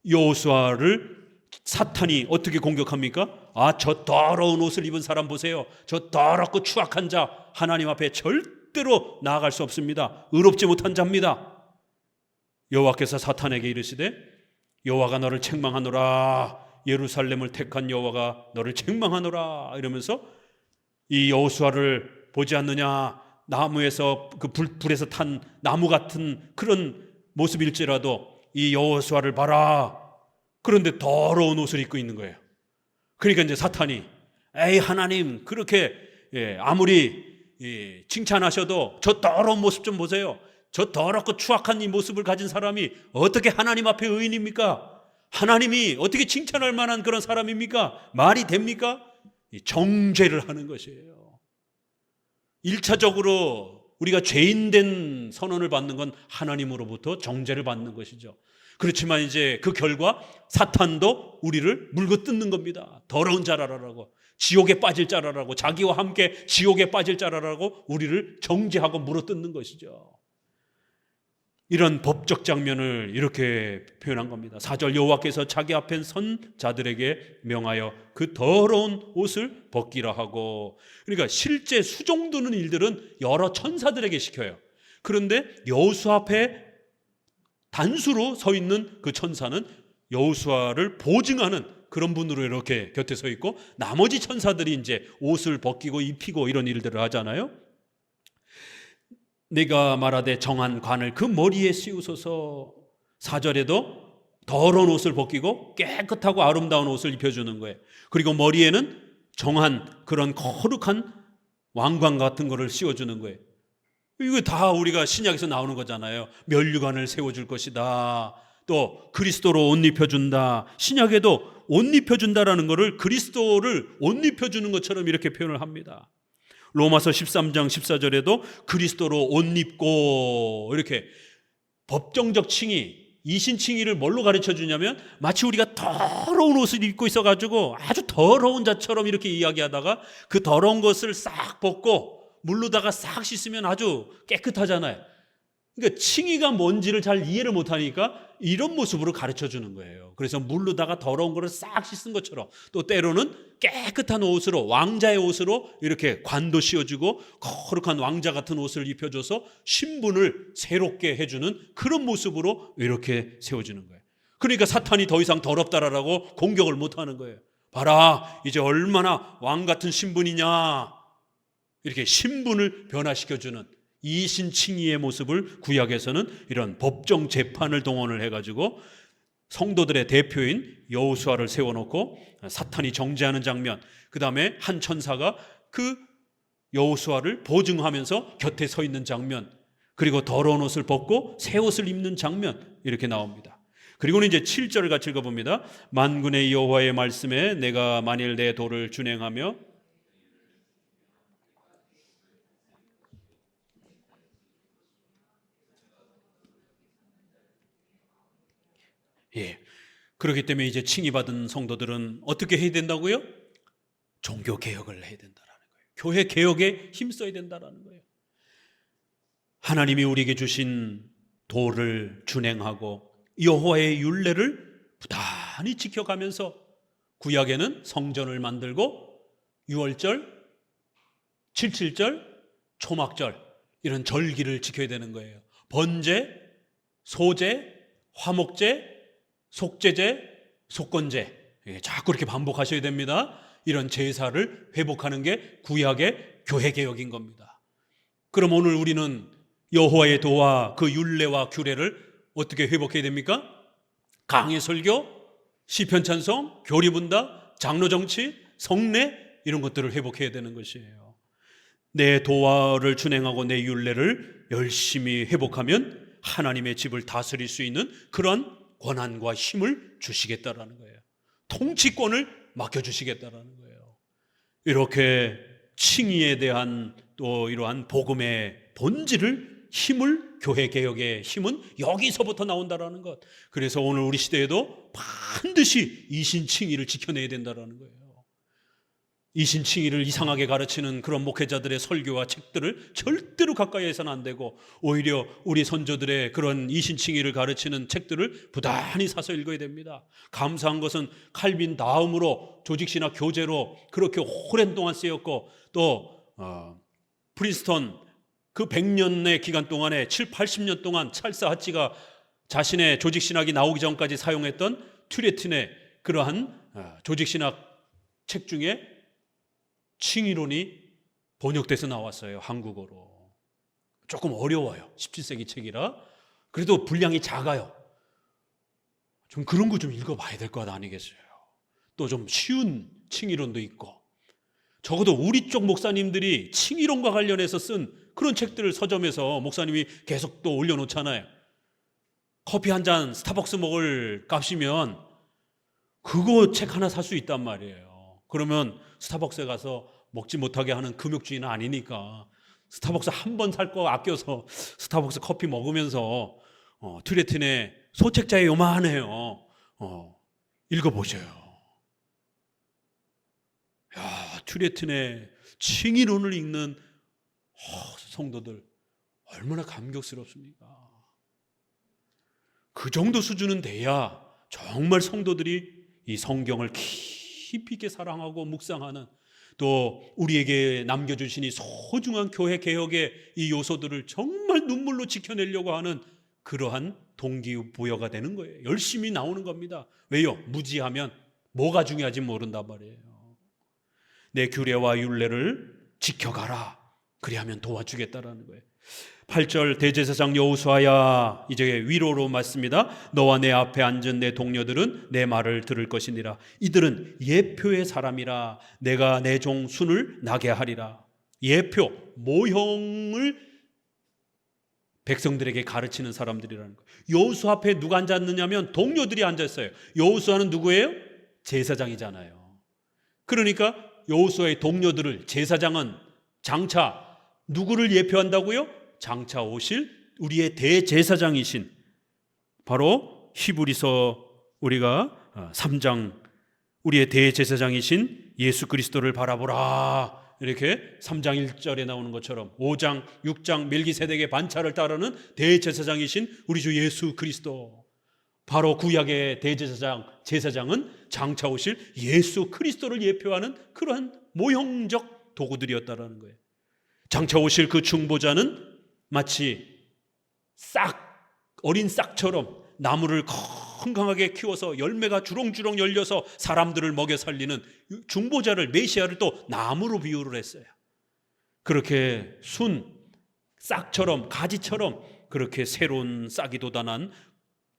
여호수아를 사탄이 어떻게 공격합니까? 저 더러운 옷을 입은 사람 보세요. 저 더럽고 추악한 자, 하나님 앞에 절대로 나아갈 수 없습니다. 의롭지 못한 자입니다. 여호와께서 사탄에게 이르시되 여호와가 너를 책망하노라. 예루살렘을 택한 여호와가 너를 책망하노라. 이러면서 이 여호수아를 보지 않느냐, 나무에서 그 불에서 탄 나무 같은 그런 모습일지라도 이 여호수아를 봐라. 그런데 더러운 옷을 입고 있는 거예요. 그러니까 이제 사탄이 에이 하나님 그렇게 아무리 칭찬하셔도 저 더러운 모습 좀 보세요. 저 더럽고 추악한 이 모습을 가진 사람이 어떻게 하나님 앞에 의인입니까? 하나님이 어떻게 칭찬할 만한 그런 사람입니까? 말이 됩니까? 정죄를 하는 것이에요. 1차적으로 우리가 죄인된 선언을 받는 건 하나님으로부터 정죄를 받는 것이죠. 그렇지만 이제 그 결과 사탄도 우리를 물고 뜯는 겁니다. 더러운 자라라고, 지옥에 빠질 자라라고, 자기와 함께 지옥에 빠질 자라라고 우리를 정죄하고 물어 뜯는 것이죠. 이런 법적 장면을 이렇게 표현한 겁니다. 4절 여호와께서 자기 앞에 선 자들에게 명하여 그 더러운 옷을 벗기라 하고, 그러니까 실제 수종드는 일들은 여러 천사들에게 시켜요. 그런데 여호수아 앞에 단수로 서 있는 그 천사는 여호수아를 보증하는 그런 분으로 이렇게 곁에 서 있고, 나머지 천사들이 이제 옷을 벗기고 입히고 이런 일들을 하잖아요. 내가 말하되 정한 관을 그 머리에 씌우소서. 4절에도 더러운 옷을 벗기고 깨끗하고 아름다운 옷을 입혀주는 거예요. 그리고 머리에는 정한 그런 거룩한 왕관 같은 거를 씌워주는 거예요. 이거 다 우리가 신약에서 나오는 거잖아요. 면류관을 세워줄 것이다. 또 그리스도로 옷 입혀준다. 신약에도 옷 입혀준다라는 거를 그리스도를 옷 입혀주는 것처럼 이렇게 표현을 합니다. 로마서 13장 14절에도 그리스도로 옷 입고, 이렇게 법정적 칭의, 이신칭의를 뭘로 가르쳐 주냐면 마치 우리가 더러운 옷을 입고 있어가지고 아주 더러운 자처럼 이렇게 이야기하다가 그 더러운 것을 싹 벗고 물로다가 싹 씻으면 아주 깨끗하잖아요. 그러니까 칭의가 뭔지를 잘 이해를 못하니까 이런 모습으로 가르쳐주는 거예요. 그래서 물로다가 더러운 거를 싹 씻은 것처럼, 또 때로는 깨끗한 옷으로, 왕자의 옷으로 이렇게 관도 씌워주고 거룩한 왕자 같은 옷을 입혀줘서 신분을 새롭게 해주는 그런 모습으로 이렇게 세워주는 거예요. 그러니까 사탄이 더 이상 더럽다라고 공격을 못하는 거예요. 봐라, 이제 얼마나 왕 같은 신분이냐, 이렇게 신분을 변화시켜주는 이신칭의의 모습을 구약에서는 이런 법정 재판을 동원을 해가지고 성도들의 대표인 여호수아를 세워놓고 사탄이 정죄하는 장면, 그 다음에 한 천사가 그 여호수아를 보증하면서 곁에 서 있는 장면, 그리고 더러운 옷을 벗고 새 옷을 입는 장면, 이렇게 나옵니다. 그리고는 이제 7절을 같이 읽어봅니다. 만군의 여호와의 말씀에 내가 만일 내 도를 준행하며, 예, 그렇기 때문에 이제 칭의받은 성도들은 어떻게 해야 된다고요? 종교 개혁을 해야 된다라는 거예요. 교회 개혁에 힘써야 된다라는 거예요. 하나님이 우리에게 주신 도를 준행하고 여호와의 율례를 부단히 지켜가면서 구약에는 성전을 만들고 유월절, 칠칠절, 초막절 이런 절기를 지켜야 되는 거예요. 번제, 소제, 화목제, 속죄제, 속건제, 자꾸 이렇게 반복하셔야 됩니다. 이런 제사를 회복하는 게 구약의 교회 개혁인 겁니다. 그럼 오늘 우리는 여호와의 도와 그 율례와 규례를 어떻게 회복해야 됩니까? 강해 설교, 시편 찬송, 교리분다, 장로 정치, 성례 이런 것들을 회복해야 되는 것이에요. 내 도와를 준행하고 내 율례를 열심히 회복하면 하나님의 집을 다스릴 수 있는 그런 권한과 힘을 주시겠다라는 거예요. 통치권을 맡겨주시겠다라는 거예요. 이렇게 칭의에 대한 또 이러한 복음의 본질을, 힘을, 교회 개혁의 힘은 여기서부터 나온다라는 것. 그래서 오늘 우리 시대에도 반드시 이신칭의를 지켜내야 된다라는 거예요. 이신칭의를 이상하게 가르치는 그런 목회자들의 설교와 책들을 절대로 가까이 해서는 안 되고, 오히려 우리 선조들의 그런 이신칭의를 가르치는 책들을 부단히 사서 읽어야 됩니다. 감사한 것은 칼빈 다음으로 조직신학 교재로 그렇게 오랜 동안 쓰였고, 또 프린스턴 그 100년의 기간 동안에 7, 80년 동안 찰스 하치가 자신의 조직신학이 나오기 전까지 사용했던 튜레틴의 그러한 조직신학 책 중에 칭의론이 번역돼서 나왔어요. 한국어로. 조금 어려워요. 17세기 책이라. 그래도 분량이 작아요. 좀 그런 거 좀 읽어봐야 될 것 아니겠어요? 또 좀 쉬운 칭의론도 있고, 적어도 우리 쪽 목사님들이 칭의론과 관련해서 쓴 그런 책들을 서점에서 목사님이 계속 또 올려놓잖아요. 커피 한 잔 스타벅스 먹을 값이면 그거 책 하나 살 수 있단 말이에요. 그러면 스타벅스에 가서 먹지 못하게 하는 금욕주의는 아니니까 스타벅스 한 번 살 거 아껴서 스타벅스 커피 먹으면서 튜레틴의 소책자에 요만해요. 읽어보셔요. 야, 튜레틴의 칭의론을 읽는 성도들 얼마나 감격스럽습니까? 그 정도 수준은 돼야 정말 성도들이 이 성경을 깊이 있게 사랑하고 묵상하는, 또 우리에게 남겨주신 이 소중한 교회 개혁의 이 요소들을 정말 눈물로 지켜내려고 하는 그러한 동기부여가 되는 거예요. 열심히 나오는 겁니다. 왜요? 무지하면 뭐가 중요한지 모른단 말이에요. 내 규례와 율례를 지켜가라. 그리하면 도와주겠다라는 거예요. 8절 대제사장 여호수아야, 이제 위로로 맞습니다. 너와 내 앞에 앉은 내 동료들은 내 말을 들을 것이니라. 이들은 예표의 사람이라. 내가 내 종 순을 나게 하리라. 예표, 모형을 백성들에게 가르치는 사람들이라는 거예요. 여호수아 앞에 누가 앉았느냐면 동료들이 앉았어요. 여호수아는 누구예요? 제사장이잖아요. 그러니까 여호수아의 동료들을, 제사장은 장차 누구를 예표한다고요? 장차 오실 우리의 대제사장이신 바로 히브리서 우리가 3장 우리의 대제사장이신 예수 그리스도를 바라보라 이렇게 3장 1절에 나오는 것처럼 5장 6장 멜기세덱의 반차를 따르는 대제사장이신 우리 주 예수 그리스도, 바로 구약의 제사장은 장차 오실 예수 그리스도를 예표하는 그러한 모형적 도구들이었다라는 거예요. 장차 오실 그 중보자는 마치 어린 싹처럼 나무를 건강하게 키워서 열매가 주렁주렁 열려서 사람들을 먹여 살리는 중보자를, 메시아를 또 나무로 비유를 했어요. 그렇게 싹처럼, 가지처럼 그렇게 새로운 싹이 돋아난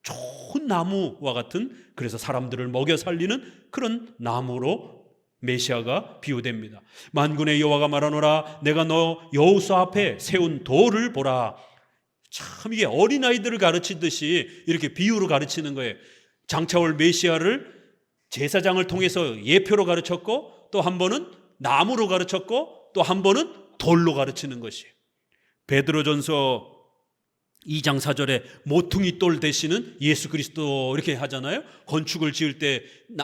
좋은 나무와 같은, 그래서 사람들을 먹여 살리는 그런 나무로 메시아가 비유됩니다. 만군의 여호와가 말하노라, 내가 너 여호수 앞에 세운 돌을 보라. 참 이게 어린아이들을 가르치듯이 이렇게 비유로 가르치는 거예요. 장차 올 메시아를 제사장을 통해서 예표로 가르쳤고, 또 한 번은 나무로 가르쳤고, 또 한 번은 돌로 가르치는 것이에요. 베드로전서 2장 4절에 모퉁이 돌 대신은 예수 그리스도 이렇게 하잖아요. 건축을 지을 때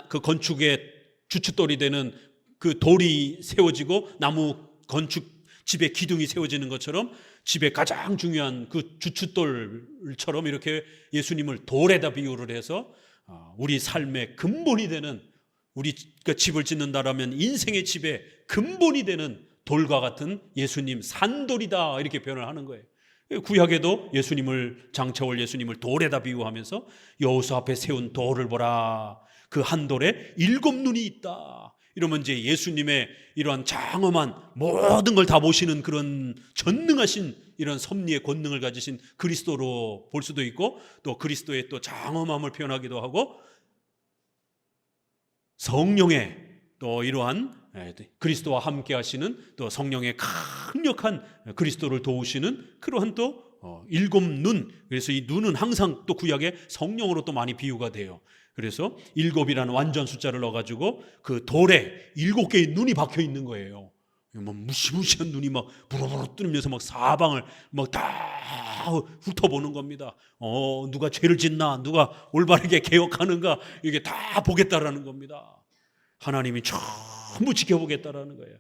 그 건축의 주춧돌이 되는 그 돌이 세워지고 나무 건축 집의 기둥이 세워지는 것처럼 집의 가장 중요한 그 주춧돌처럼 이렇게 예수님을 돌에다 비유를 해서 우리 삶의 근본이 되는, 우리가 집을 짓는다라면 인생의 집의 근본이 되는 돌과 같은 예수님, 산돌이다, 이렇게 표현을 하는 거예요. 구약에도 예수님을, 장차 올 예수님을 돌에다 비유하면서 여호수 앞에 세운 돌을 보라, 그 한 돌에 7눈이 있다. 이러면 이제 예수님의 이러한 장엄한 모든 걸 다 보시는 그런 전능하신 이런 섭리의 권능을 가지신 그리스도로 볼 수도 있고, 또 그리스도의 또 장엄함을 표현하기도 하고, 성령의 또 이러한 그리스도와 함께 하시는, 또 성령의 강력한 그리스도를 도우시는 그러한 또 7눈. 그래서 이 눈은 항상 또 구약에 성령으로 또 많이 비유가 돼요. 그래서 7이라는 완전 숫자를 넣어가지고 그 돌에 7개의 눈이 박혀 있는 거예요. 뭐 무시무시한 눈이 막 부르르 뜨면서 막 사방을 막 다 훑어보는 겁니다. 누가 죄를 짓나, 누가 올바르게 개혁하는가, 이게 다 보겠다라는 겁니다. 하나님이 전부 지켜보겠다라는 거예요.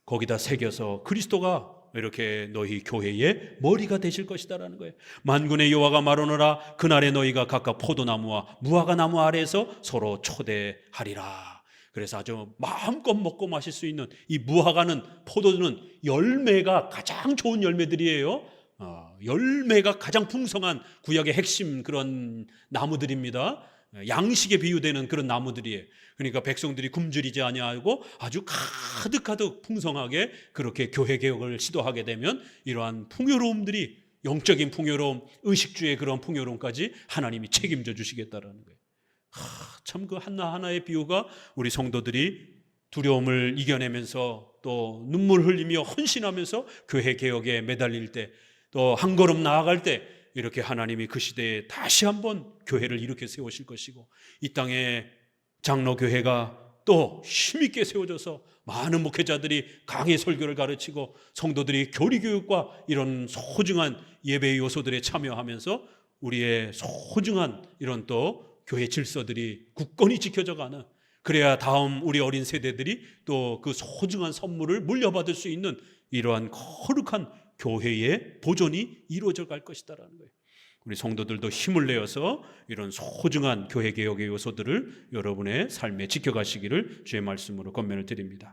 거기다 새겨서 그리스도가 이렇게 너희 교회의 머리가 되실 것이다라는 거예요. 만군의 여호와가 말하노라, 그날에 너희가 각각 포도나무와 무화과 나무 아래에서 서로 초대하리라. 그래서 아주 마음껏 먹고 마실 수 있는 이 무화과는, 포도는 열매가 가장 좋은 열매들이에요. 열매가 가장 풍성한 구약의 핵심 그런 나무들입니다. 양식에 비유되는 그런 나무들이에요. 그러니까 백성들이 굶주리지 아니하고 아주 가득 풍성하게 그렇게 교회 개혁을 시도하게 되면 이러한 풍요로움들이, 영적인 풍요로움, 의식주의 그런 풍요로움까지 하나님이 책임져 주시겠다라는 거예요. 참 그 하나하나의 비유가 우리 성도들이 두려움을 이겨내면서 또 눈물 흘리며 헌신하면서 교회 개혁에 매달릴 때, 또 한 걸음 나아갈 때 이렇게 하나님이 그 시대에 다시 한번 교회를 일으켜 세우실 것이고, 이 땅에 장로교회가 또 힘있게 세워져서 많은 목회자들이 강의 설교를 가르치고 성도들이 교리교육과 이런 소중한 예배의 요소들에 참여하면서 우리의 소중한 이런 또 교회 질서들이 굳건히 지켜져 가는, 그래야 다음 우리 어린 세대들이 또 그 소중한 선물을 물려받을 수 있는 이러한 거룩한 교회의 보존이 이루어져 갈 것이다라는 거예요. 우리 성도들도 힘을 내어서 이런 소중한 교회 개혁의 요소들을 여러분의 삶에 지켜가시기를 주의 말씀으로 권면을 드립니다.